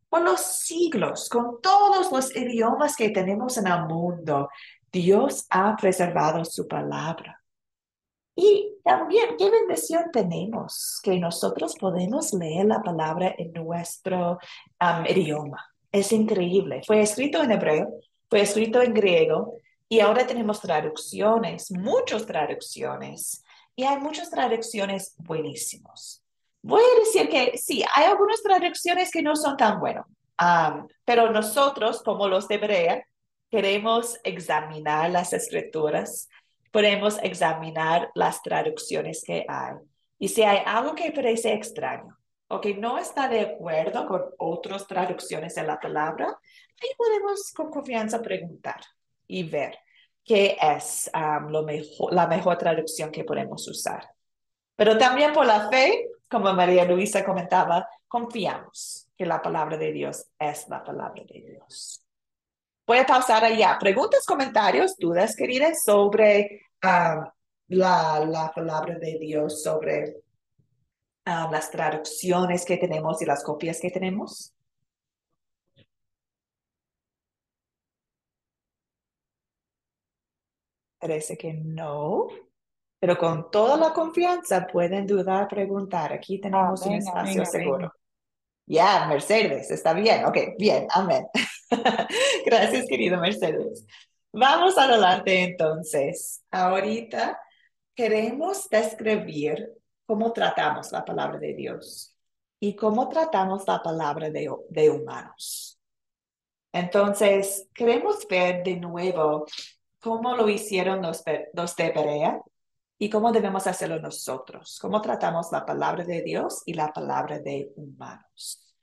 por los siglos, con todos los idiomas que tenemos en el mundo, Dios ha preservado su palabra. Y también, qué bendición tenemos que nosotros podemos leer la palabra en nuestro idioma. Es increíble. Fue escrito en hebreo, fue escrito en griego y ahora tenemos traducciones, muchas traducciones. Y hay muchas traducciones buenísimas. Voy a decir que sí, hay algunas traducciones que no son tan buenas, pero nosotros, como los de Hebrea, queremos examinar las escrituras, podemos examinar las traducciones que hay. Y si hay algo que parece extraño o que no está de acuerdo con otras traducciones de la palabra, ahí podemos con confianza preguntar y ver qué es la mejor traducción que podemos usar. Pero también por la fe, como María Luisa comentaba, confiamos que la palabra de Dios es la palabra de Dios. Voy a pausar allá. Preguntas, comentarios, dudas, queridas, sobre la palabra de Dios, sobre las traducciones que tenemos y las copias que tenemos. Parece que no, pero con toda la confianza pueden dudar, preguntar. Aquí tenemos un Amén, espacio amén, seguro. amén. Ya, Mercedes, está bien. Ok, bien, amén. Gracias, querido Mercedes. Vamos adelante entonces. Ahorita queremos describir cómo tratamos la palabra de Dios y cómo tratamos la palabra de humanos. Entonces, queremos ver de nuevo cómo lo hicieron los de Berea y cómo debemos hacerlo nosotros, cómo tratamos la palabra de Dios y la palabra de humanos.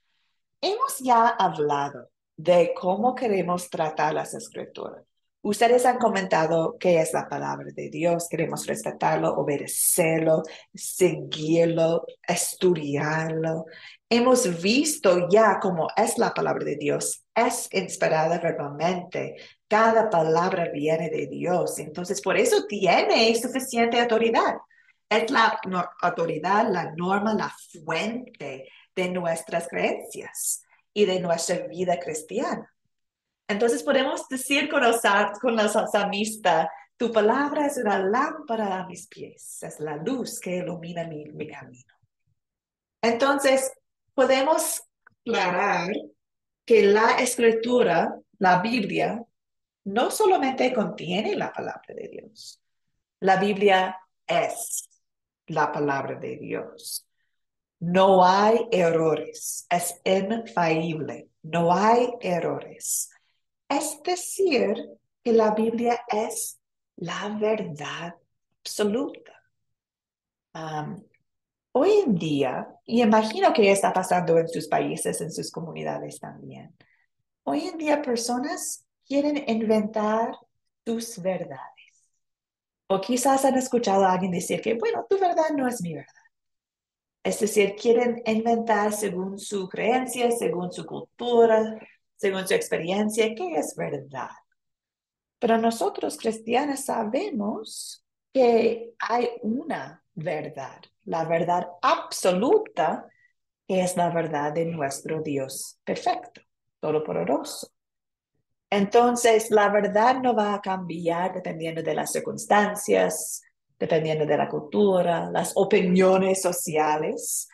Hemos ya hablado de cómo queremos tratar las escrituras. Ustedes han comentado qué es la palabra de Dios, queremos respetarlo, obedecerlo, seguirlo, estudiarlo. Hemos visto ya cómo es la palabra de Dios, es inspirada verbalmente. Cada palabra viene de Dios, entonces por eso tiene suficiente autoridad. Es la autoridad, la norma, la fuente de nuestras creencias y de nuestra vida cristiana. Entonces podemos decir con los salmistas, tu palabra es una lámpara a mis pies, es la luz que ilumina mi camino. Entonces podemos aclarar que la escritura, la Biblia, no solamente contiene la palabra de Dios, la Biblia es la palabra de Dios. No hay errores, es infalible, no hay errores. Es decir, que la Biblia es la verdad absoluta. Hoy en día, y imagino que está pasando en sus países, en sus comunidades también, hoy en día personas quieren inventar sus verdades. O quizás han escuchado a alguien decir que, bueno, tu verdad no es mi verdad. Es decir, quieren inventar según su creencia, según su cultura, según su experiencia, qué es verdad. Pero nosotros cristianos sabemos que hay una verdad, la verdad absoluta, que es la verdad de nuestro Dios perfecto, todopoderoso. Entonces, la verdad no va a cambiar dependiendo de las circunstancias, dependiendo de la cultura, las opiniones sociales.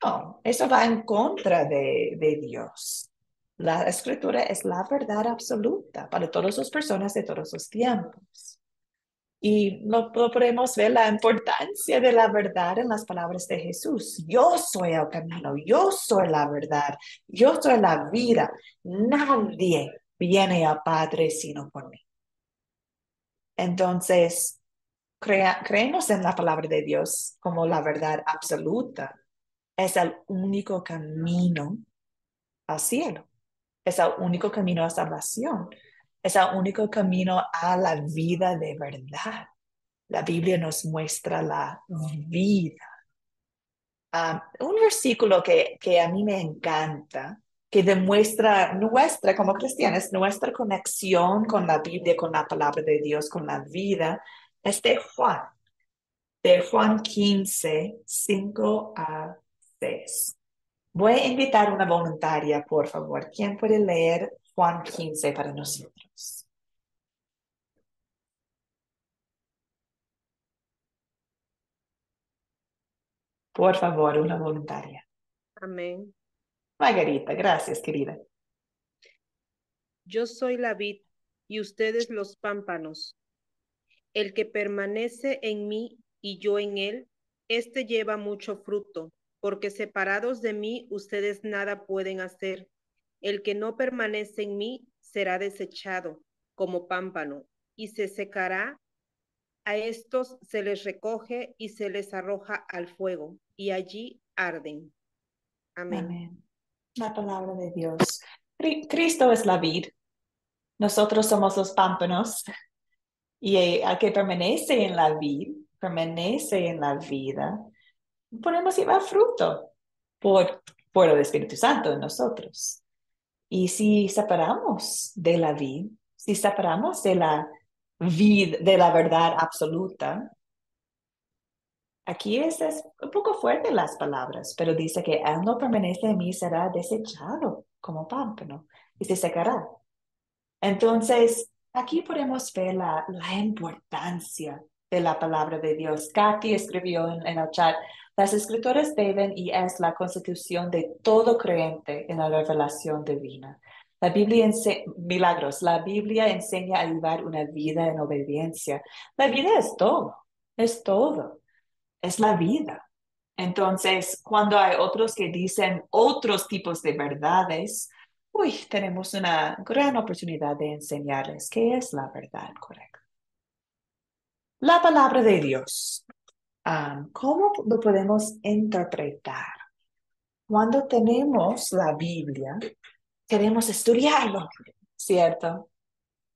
No, eso va en contra de Dios. La escritura es la verdad absoluta para todas las personas de todos los tiempos. Y lo podemos ver la importancia de la verdad en las palabras de Jesús. Yo soy el camino, yo soy la verdad, yo soy la vida. Nadie viene al Padre sino por mí. Entonces, creemos en la palabra de Dios como la verdad absoluta. Es el único camino al cielo. Es el único camino a salvación. Es el único camino a la vida de verdad. La Biblia nos muestra la vida. Un versículo que a mí me encanta, que demuestra nuestra, como cristianos, nuestra conexión con la Biblia, con la palabra de Dios, con la vida, es de Juan 15, 5 a 6. Voy a invitar a una voluntaria, por favor. ¿Quién puede leer Juan 15 para nosotros? Por favor, una voluntaria. Amén. Margarita, gracias, querida. Yo soy la vid y ustedes los pámpanos. El que permanece en mí y yo en él, éste lleva mucho fruto, porque separados de mí ustedes nada pueden hacer. El que no permanece en mí será desechado como pámpano y se secará. A estos se les recoge y se les arroja al fuego, y allí arden. Amén. Amén. La palabra de Dios. Cristo es la vid. Nosotros somos los pámpanos. Y el que permanece en la vid, permanece en la vida, podemos llevar fruto por el Espíritu Santo en nosotros. Y si separamos de la vid, si separamos de la vid, de la verdad absoluta, aquí es un poco fuerte las palabras, pero dice que él no permanece en mí, será desechado como pámpano y se secará. Entonces, aquí podemos ver la importancia de la palabra de Dios. Kathy escribió en el chat, las escrituras deben y es la constitución de todo creyente en la revelación divina. La Biblia milagros, la Biblia enseña a llevar una vida en obediencia. La vida es todo, es la vida. Entonces, cuando hay otros que dicen otros tipos de verdades, tenemos una gran oportunidad de enseñarles qué es la verdad correcta. La palabra de Dios. ¿Cómo lo podemos interpretar? Cuando tenemos la Biblia, queremos estudiarlo, ¿cierto?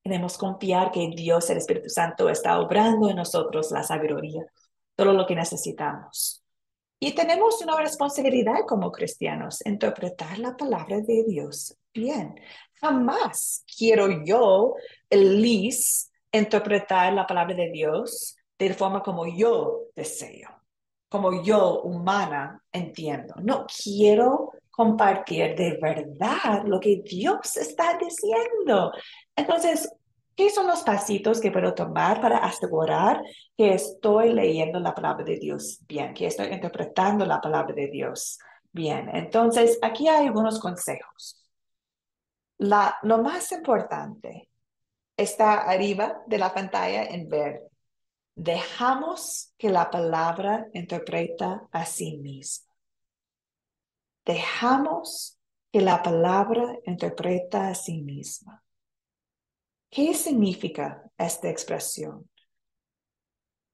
Queremos confiar que Dios, el Espíritu Santo, está obrando en nosotros la sabiduría, todo lo que necesitamos. Y tenemos una responsabilidad como cristianos, interpretar la palabra de Dios bien. Jamás quiero yo, Liz, interpretar la palabra de Dios de forma como yo deseo, como yo, humana, entiendo. No quiero compartir de verdad lo que Dios está diciendo. Entonces, ¿qué son los pasitos que puedo tomar para asegurar que estoy leyendo la palabra de Dios bien, que estoy interpretando la palabra de Dios bien? Entonces, aquí hay algunos consejos. Lo más importante está arriba de la pantalla en verde. Dejamos que la palabra interpreta a sí misma. Dejamos que la palabra interpreta a sí misma. ¿Qué significa esta expresión?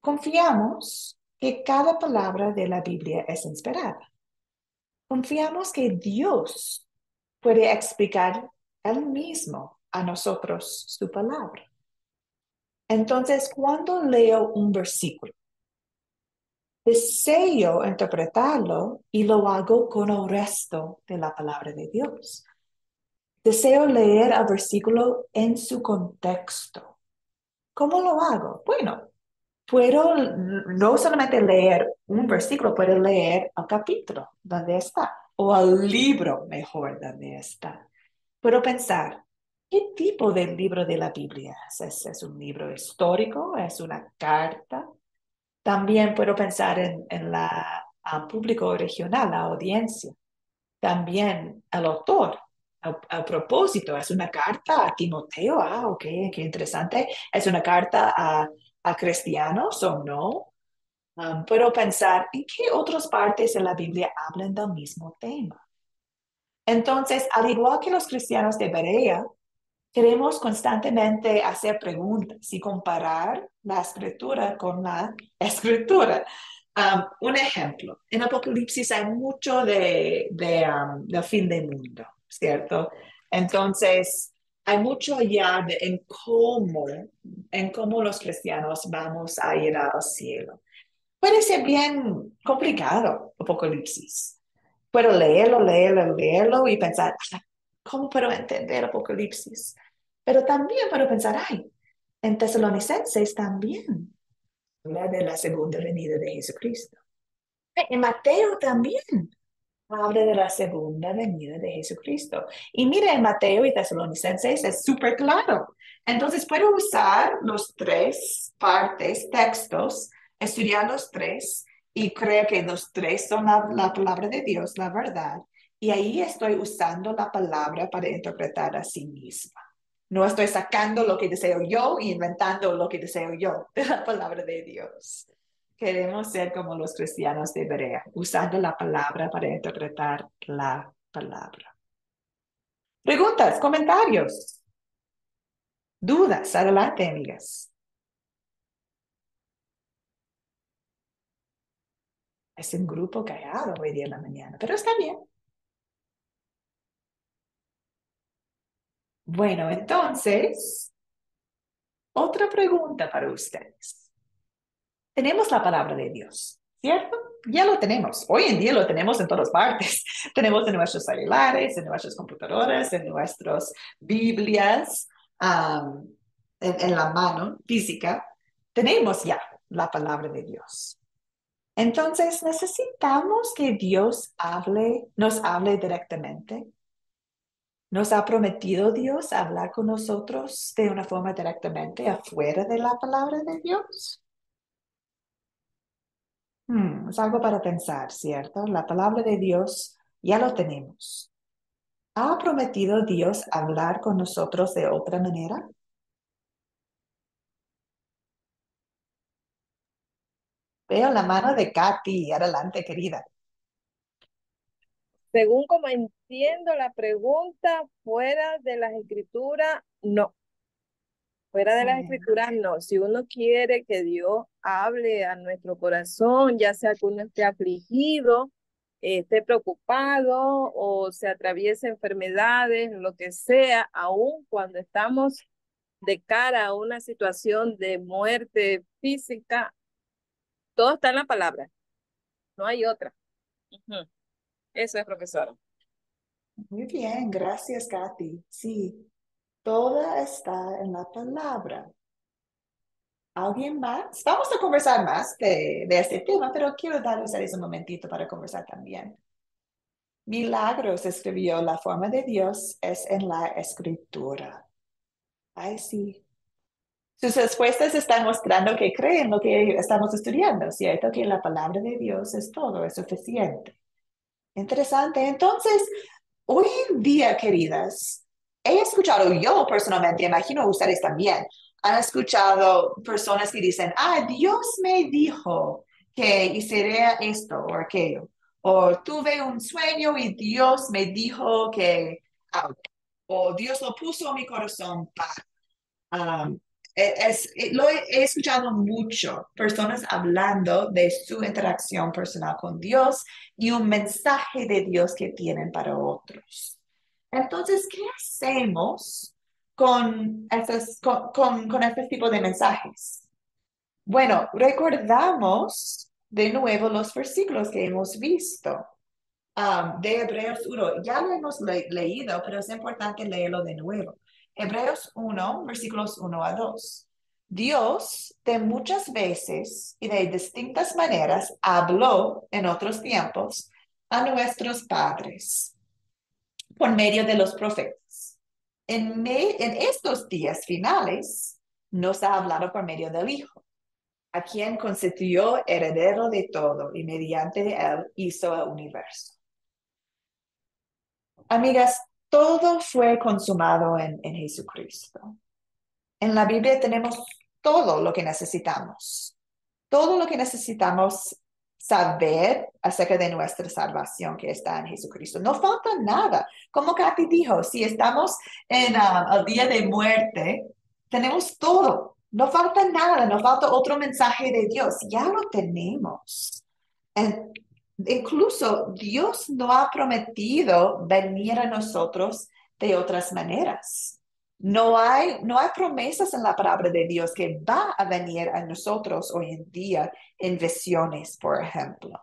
Confiamos que cada palabra de la Biblia es inspirada. Confiamos que Dios puede explicar él mismo a nosotros su palabra. Entonces, cuando leo un versículo, deseo interpretarlo y lo hago con el resto de la palabra de Dios. Deseo leer el versículo en su contexto. ¿Cómo lo hago? Bueno, puedo no solamente leer un versículo, puedo leer el capítulo donde está, o el libro mejor donde está. Puedo pensar, ¿qué tipo de libro de la Biblia es? ¿Es un libro histórico? ¿Es una carta? También puedo pensar en la público regional, la audiencia. También el autor. A propósito, es una carta a Timoteo. Ok, qué interesante. Es una carta a cristianos o no. Puedo pensar en qué otras partes de la Biblia hablan del mismo tema. Entonces, al igual que los cristianos de Berea, queremos constantemente hacer preguntas y comparar la escritura con la escritura. Un ejemplo, en Apocalipsis hay mucho del fin del mundo, ¿cierto? Entonces, hay mucho ya en cómo los cristianos vamos a ir al cielo. Puede ser bien complicado, Apocalipsis. Puedo leerlo y pensar, ¿cómo puedo entender Apocalipsis? Pero también puedo pensar, en Tesalonicenses también habla de la segunda venida de Jesucristo. En Mateo también habla de la segunda venida de Jesucristo. Y mira, en Mateo y Tesalonicenses es súper claro. Entonces puedo usar los tres textos, estudiar los tres y creo que los tres son la palabra de Dios, la verdad. Y ahí estoy usando la palabra para interpretar a sí misma. No estoy sacando lo que deseo yo e inventando lo que deseo yo de la palabra de Dios. Queremos ser como los cristianos de Berea, usando la palabra para interpretar la palabra. Preguntas, comentarios, dudas, adelante, amigas. Es un grupo callado hoy día en la mañana, pero está bien. Bueno, entonces, otra pregunta para ustedes. Tenemos la palabra de Dios, ¿cierto? Ya lo tenemos. Hoy en día lo tenemos en todas partes. Tenemos en nuestros celulares, en nuestras computadoras, en nuestras Biblias, en la mano física. Tenemos ya la palabra de Dios. Entonces, necesitamos que Dios nos hable directamente. ¿Nos ha prometido Dios hablar con nosotros de una forma directamente afuera de la palabra de Dios? Es algo para pensar, ¿cierto? La palabra de Dios ya lo tenemos. ¿Ha prometido Dios hablar con nosotros de otra manera? Veo la mano de Katy. Adelante, querida. Según como entiendo la pregunta, fuera de las escrituras, no. Fuera de las escrituras, no. Si uno quiere que Dios hable a nuestro corazón, ya sea que uno esté afligido, esté preocupado o se atraviese enfermedades, lo que sea, aun cuando estamos de cara a una situación de muerte física, todo está en la palabra. No hay otra. Eso es, profesora. Muy bien, gracias, Katy. Sí, toda está en la palabra. ¿Alguien más? Vamos a conversar más de este tema, pero quiero darles un momentito para conversar también. Milagros escribió, la forma de Dios es en la escritura. Ay, sí. Sus respuestas están mostrando que creen lo que estamos estudiando, ¿cierto? Que la palabra de Dios es todo, es suficiente. Interesante. Entonces, hoy en día, queridas, he escuchado yo personalmente, imagino ustedes también, han escuchado personas que dicen, Dios me dijo que hiciera esto o aquello. O tuve un sueño y Dios me dijo que, o Dios lo puso en mi corazón para. Lo he escuchado mucho, personas hablando de su interacción personal con Dios y un mensaje de Dios que tienen para otros. Entonces, ¿qué hacemos con este tipo de mensajes? Bueno, recordamos de nuevo los versículos que hemos visto de Hebreos 1. Ya lo hemos leído, pero es importante leerlo de nuevo. Hebreos 1, versículos 1 a 2. Dios de muchas veces y de distintas maneras habló en otros tiempos a nuestros padres por medio de los profetas. En estos días finales nos ha hablado por medio del Hijo, a quien constituyó heredero de todo y mediante él hizo el universo. Amigas, todo fue consumado en Jesucristo. En la Biblia tenemos todo lo que necesitamos. Todo lo que necesitamos saber acerca de nuestra salvación que está en Jesucristo. No falta nada. Como Katy dijo, si estamos en el día de muerte, tenemos todo. No falta nada, no falta otro mensaje de Dios. Ya lo tenemos. Incluso Dios no ha prometido venir a nosotros de otras maneras. No hay promesas en la palabra de Dios que va a venir a nosotros hoy en día en visiones, por ejemplo.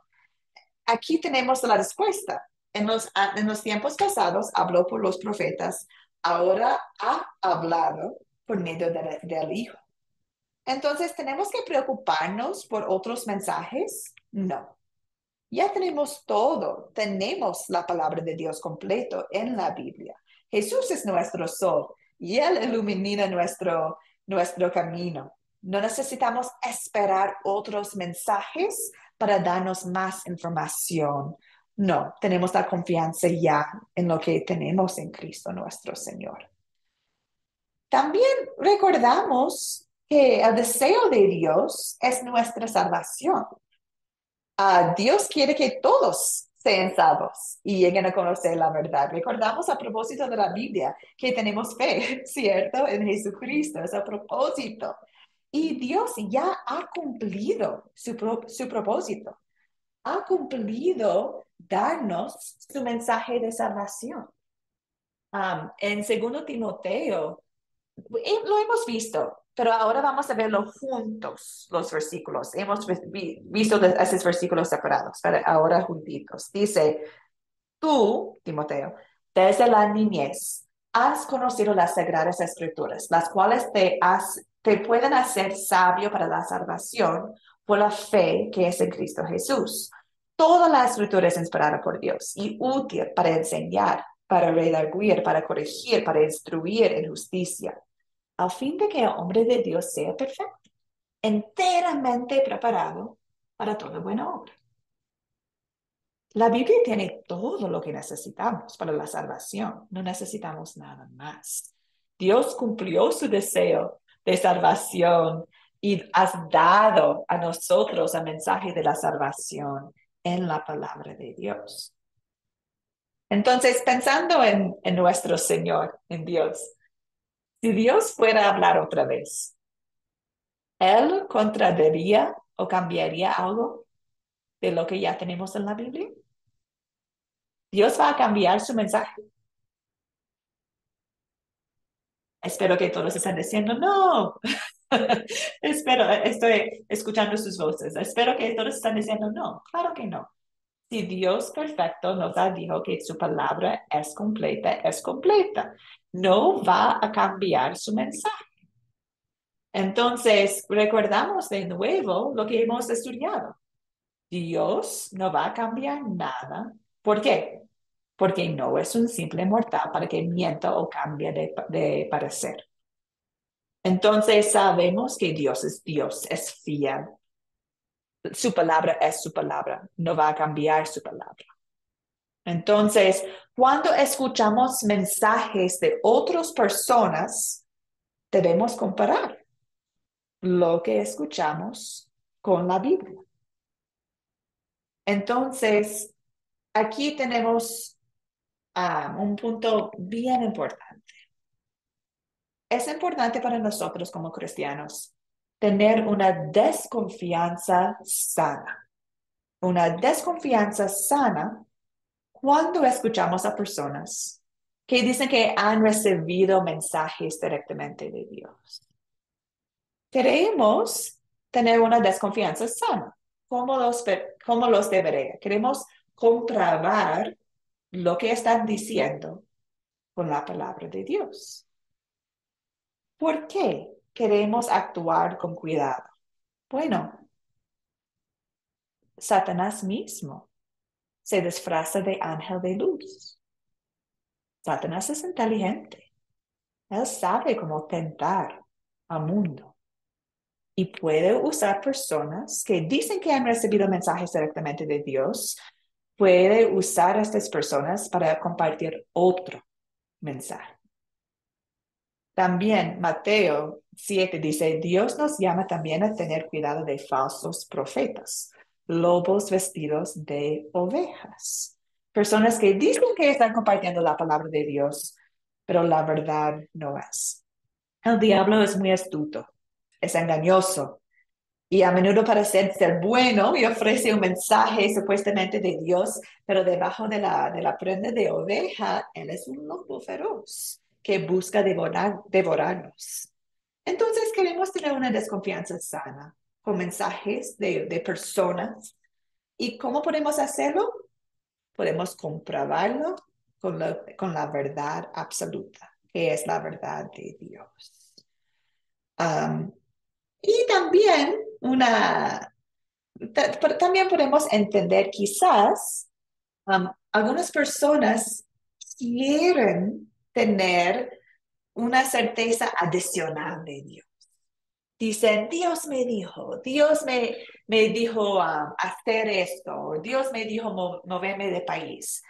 Aquí tenemos la respuesta. En los tiempos pasados habló por los profetas, ahora ha hablado por medio del Hijo. Entonces, ¿tenemos que preocuparnos por otros mensajes? No. Ya tenemos todo, tenemos la palabra de Dios completo en la Biblia. Jesús es nuestro sol y Él ilumina nuestro camino. No necesitamos esperar otros mensajes para darnos más información. No, tenemos la confianza ya en lo que tenemos en Cristo nuestro Señor. También recordamos que el deseo de Dios es nuestra salvación. Dios quiere que todos sean salvos y lleguen a conocer la verdad. Recordamos a propósito de la Biblia que tenemos fe, ¿cierto? En Jesucristo, es a propósito. Y Dios ya ha cumplido su propósito. Ha cumplido darnos su mensaje de salvación. En 2 Timoteo, lo hemos visto, pero ahora vamos a verlo juntos, los versículos. Hemos visto esos versículos separados, pero ahora juntitos. Dice, tú, Timoteo, desde la niñez has conocido las sagradas escrituras, las cuales te pueden hacer sabio para la salvación por la fe que es en Cristo Jesús. Toda la escritura es inspirada por Dios y útil para enseñar, para redarguir, para corregir, para instruir en justicia, a fin de que el hombre de Dios sea perfecto, enteramente preparado para toda buena obra. La Biblia tiene todo lo que necesitamos para la salvación. No necesitamos nada más. Dios cumplió su deseo de salvación y has dado a nosotros el mensaje de la salvación en la palabra de Dios. Entonces, pensando en nuestro Señor, en Dios, si Dios fuera a hablar otra vez, ¿Él contradiría o cambiaría algo de lo que ya tenemos en la Biblia? ¿Dios va a cambiar su mensaje? Espero que todos estén diciendo, no. Estoy escuchando sus voces. Espero que todos estén diciendo, no, claro que no. Si Dios perfecto nos ha dicho que su palabra es completa. No va a cambiar su mensaje. Entonces, recordamos de nuevo lo que hemos estudiado. Dios no va a cambiar nada. ¿Por qué? Porque no es un simple mortal para que mienta o cambie de parecer. Entonces sabemos que Dios, es fiel. Su palabra es su palabra, no va a cambiar su palabra. Entonces, cuando escuchamos mensajes de otras personas, debemos comparar lo que escuchamos con la Biblia. Entonces, aquí tenemos un punto bien importante. Es importante para nosotros como cristianos tener una desconfianza sana. Una desconfianza sana cuando escuchamos a personas que dicen que han recibido mensajes directamente de Dios. Queremos tener una desconfianza sana. ¿Cómo los debería? Queremos comprobar lo que están diciendo con la palabra de Dios. ¿Por qué queremos actuar con cuidado? Bueno, Satanás mismo se disfraza de ángel de luz. Satanás es inteligente. Él sabe cómo tentar al mundo. Y puede usar personas que dicen que han recibido mensajes directamente de Dios. Puede usar a estas personas para compartir otro mensaje. También Mateo 7 dice, Dios nos llama también a tener cuidado de falsos profetas, lobos vestidos de ovejas. Personas que dicen que están compartiendo la palabra de Dios, pero la verdad no es. El diablo es muy astuto, es engañoso y a menudo parece ser bueno y ofrece un mensaje supuestamente de Dios, pero debajo de la prenda de oveja, él es un lobo feroz que busca devorarnos. Entonces queremos tener una desconfianza sana con mensajes de personas. ¿Y cómo podemos hacerlo? Podemos comprobarlo con la verdad absoluta, que es la verdad de Dios. Y también también podemos entender quizás algunas personas quieren tener una certeza adicional de Dios. Dicen, Dios me dijo hacer esto, Dios me dijo moverme de país.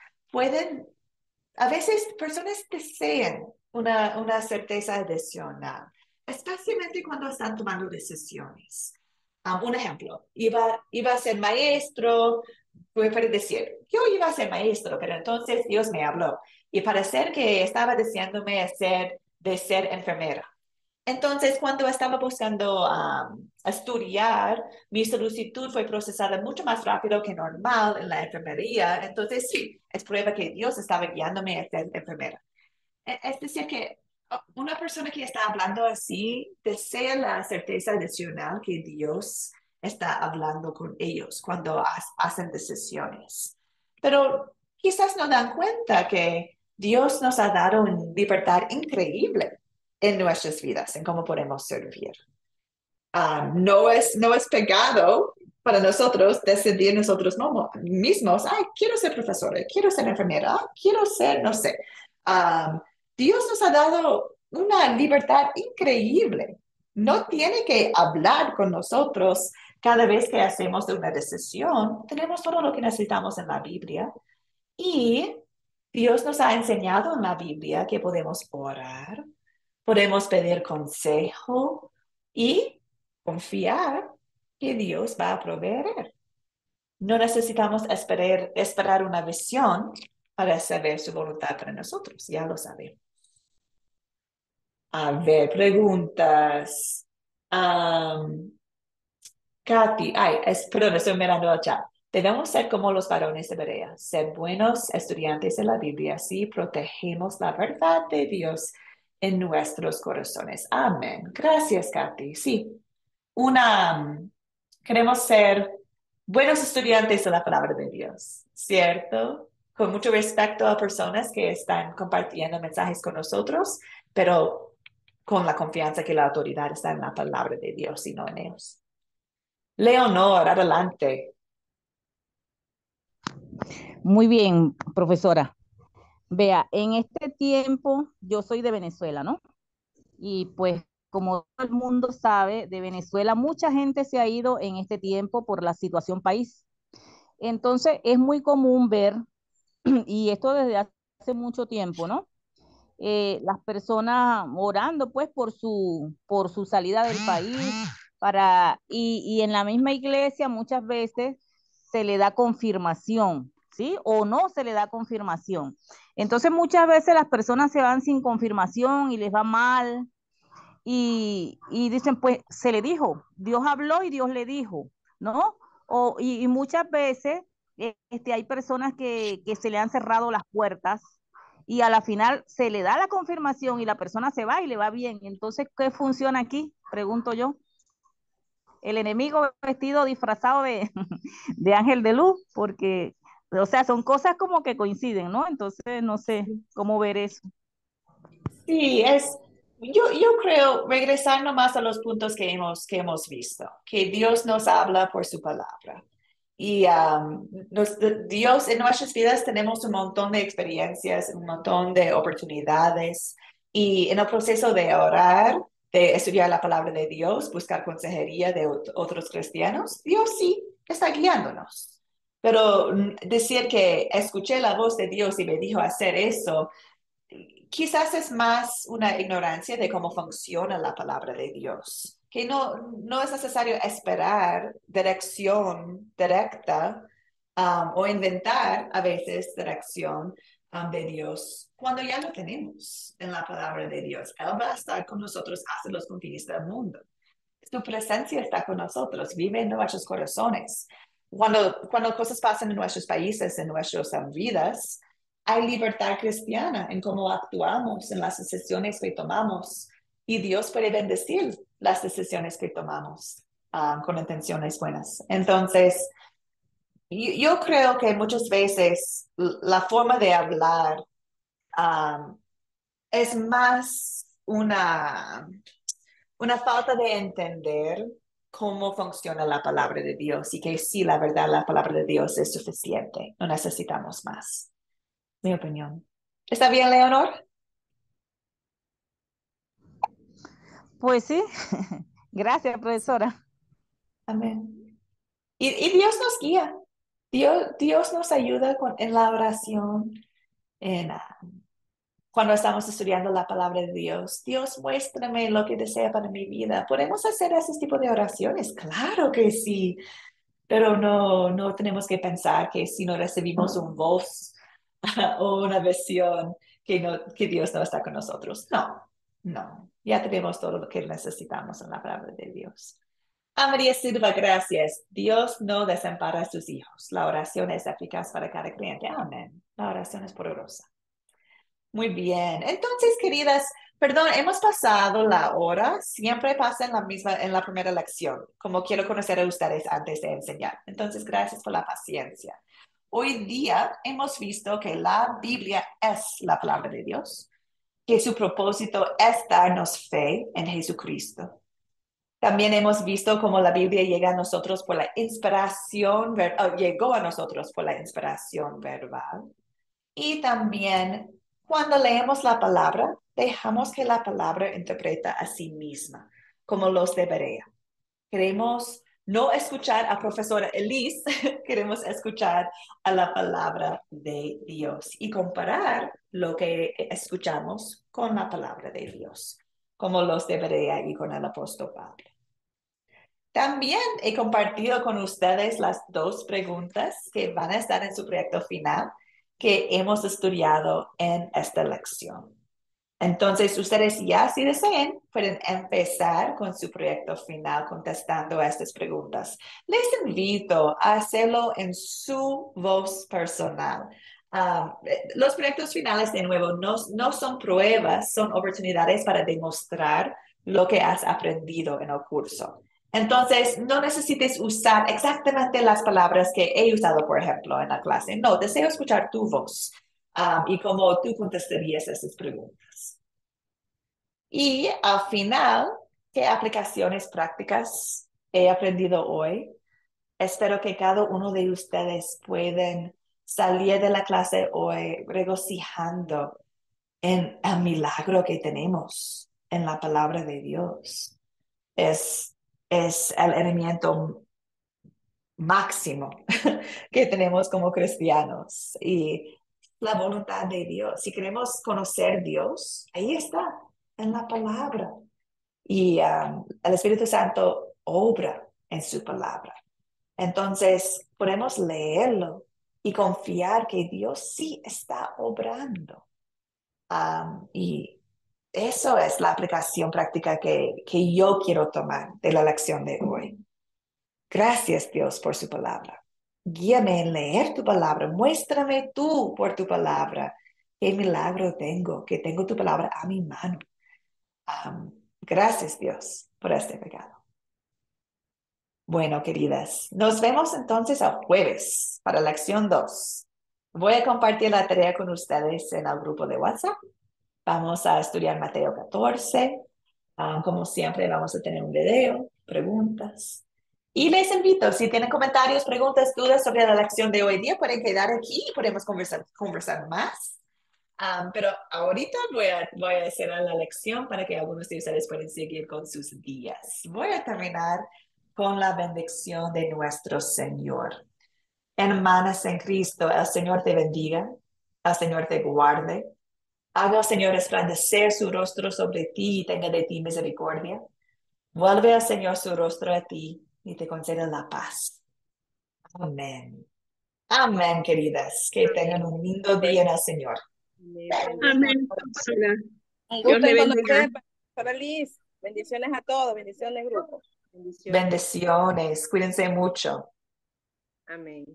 A veces personas desean una certeza adicional, especialmente cuando están tomando decisiones. Un ejemplo, iba a ser maestro, puede decir, yo iba a ser maestro, pero entonces Dios me habló y parecer que estaba deseándome de ser enfermera. Entonces, cuando estaba buscando estudiar, mi solicitud fue procesada mucho más rápido que normal en la enfermería. Entonces, sí, es prueba que Dios estaba guiándome a ser enfermera. Es decir, que una persona que está hablando así desea la certeza adicional que Dios está hablando con ellos cuando hacen decisiones. Pero quizás no dan cuenta que Dios nos ha dado una libertad increíble en nuestras vidas, en cómo podemos servir. No es pecado para nosotros decidir nosotros mismos, quiero ser profesora, quiero ser enfermera, quiero ser, no sé. Dios nos ha dado una libertad increíble. No tiene que hablar con nosotros cada vez que hacemos una decisión. Tenemos todo lo que necesitamos en la Biblia. Y Dios nos ha enseñado en la Biblia que podemos orar, podemos pedir consejo y confiar que Dios va a proveer. No necesitamos esperar una visión para saber su voluntad para nosotros, ya lo sabemos. A ver, preguntas. Katy, perdón, estoy mirando el chat. Debemos ser como los varones de Berea, ser buenos estudiantes de la Biblia, así protegemos la verdad de Dios en nuestros corazones. Amén. Gracias, Katy. Sí, queremos ser buenos estudiantes de la palabra de Dios, ¿cierto? Con mucho respeto a personas que están compartiendo mensajes con nosotros, pero con la confianza que la autoridad está en la palabra de Dios y no en ellos. Leonor, adelante. Muy bien, profesora. Vea, en este tiempo yo soy de Venezuela, ¿no? Y pues como todo el mundo sabe, de Venezuela mucha gente se ha ido en este tiempo por la situación país. Entonces es muy común ver, y esto desde hace mucho tiempo, ¿no? Las personas orando pues por su salida del país y en la misma iglesia muchas veces se le da confirmación, ¿sí? O no se le da confirmación. Entonces muchas veces las personas se van sin confirmación y les va mal y dicen pues se le dijo, Dios habló y Dios le dijo, ¿no? Y muchas veces hay personas que se le han cerrado las puertas y a la final se le da la confirmación y la persona se va y le va bien. Entonces, ¿qué funciona aquí? Pregunto yo. El enemigo vestido, disfrazado de ángel de luz, porque, o sea, son cosas como que coinciden, ¿no? Entonces, no sé cómo ver eso. Sí, yo creo, regresar nomás a los puntos que hemos visto, que Dios nos habla por su palabra. Y Dios, en nuestras vidas tenemos un montón de experiencias, un montón de oportunidades. Y en el proceso de orar, de estudiar la palabra de Dios, buscar consejería de otros cristianos, Dios sí está guiándonos. Pero decir que escuché la voz de Dios y me dijo hacer eso, quizás es más una ignorancia de cómo funciona la palabra de Dios, que no es necesario esperar dirección directa o inventar a veces dirección de Dios cuando ya lo tenemos en la palabra de Dios. Él va a estar con nosotros hasta los confines del mundo. Su presencia está con nosotros, vive en nuestros corazones. Cuando cosas pasan en nuestros países, en nuestras vidas, hay libertad cristiana en cómo actuamos, en las decisiones que tomamos. Y Dios puede bendecir las decisiones que tomamos con intenciones buenas. Entonces, yo creo que muchas veces la forma de hablar es más una falta de entender cómo funciona la palabra de Dios y que sí, la verdad, la palabra de Dios es suficiente. No necesitamos más. Mi opinión. ¿Está bien, Leonor? Pues sí, gracias, profesora. Amén. Y Dios nos guía. Dios nos ayuda en la oración, cuando estamos estudiando la palabra de Dios. Dios, muéstrame lo que desea para mi vida. ¿Podemos hacer ese tipo de oraciones? Claro que sí, pero no tenemos que pensar que si no recibimos un voz o una visión, que Dios no está con nosotros. No. Ya tenemos todo lo que necesitamos en la palabra de Dios. María Silva, gracias. Dios no desampara a sus hijos. La oración es eficaz para cada creyente. Amén. La oración es poderosa. Muy bien. Entonces, queridas, perdón, hemos pasado la hora. Siempre pasa en la primera lección, como quiero conocer a ustedes antes de enseñar. Entonces, gracias por la paciencia. Hoy día hemos visto que la Biblia es la palabra de Dios, que su propósito es darnos fe en Jesucristo. También hemos visto cómo la Biblia llega a nosotros por la inspiración, llegó a nosotros por la inspiración verbal. Y también cuando leemos la palabra, dejamos que la palabra interpreta a sí misma, como los debería. Queremos no escuchar a profesora Elise, queremos escuchar a la palabra de Dios y comparar lo que escuchamos con la palabra de Dios, como los debería y con el apóstol Pablo. También he compartido con ustedes las 2 preguntas que van a estar en su proyecto final que hemos estudiado en esta lección. Entonces, ustedes ya, si deseen, pueden empezar con su proyecto final contestando a estas preguntas. Les invito a hacerlo en su voz personal. Los proyectos finales, de nuevo, no son pruebas, son oportunidades para demostrar lo que has aprendido en el curso. Entonces, no necesites usar exactamente las palabras que he usado, por ejemplo, en la clase. No, deseo escuchar tu voz y cómo tú contestarías esas preguntas. Y al final, ¿qué aplicaciones prácticas he aprendido hoy? Espero que cada uno de ustedes puedan salir de la clase hoy regocijando en el milagro que tenemos en la palabra de Dios. Es el elemento máximo que tenemos como cristianos y la voluntad de Dios. Si queremos conocer a Dios, ahí está, en la palabra. Y el Espíritu Santo obra en su palabra. Entonces, podemos leerlo y confiar que Dios sí está obrando. Y eso es la aplicación práctica que yo quiero tomar de la lección de hoy. Gracias, Dios, por su palabra. Guíame en leer tu palabra. Muéstrame tú por tu palabra. Qué milagro tengo, que tengo tu palabra a mi mano. Gracias, Dios, por este regalo. Bueno, queridas, nos vemos entonces el jueves para la lección 2. Voy a compartir la tarea con ustedes en el grupo de WhatsApp. Vamos a estudiar Mateo 14. Como siempre, vamos a tener un video, preguntas. Y les invito, si tienen comentarios, preguntas, dudas sobre la lección de hoy día, pueden quedar aquí y podemos conversar más. Pero ahorita voy a hacer la lección para que algunos de ustedes puedan seguir con sus días. Voy a terminar con la bendición de nuestro Señor. Hermanas en Cristo, el Señor te bendiga, el Señor te guarde, Haga, Señor, resplandecer su rostro sobre ti y tenga de ti misericordia. Vuelve al Señor su rostro a ti y te conceda la paz. Amén. Amén, queridas. Que tengan un lindo día en el Señor. Amén, pastora. Un Dios gusto le en bendiga. conocer, pastora Liz. Bendiciones a todos, bendiciones, grupo. Bendiciones. Bendiciones. Cuídense mucho. Amén.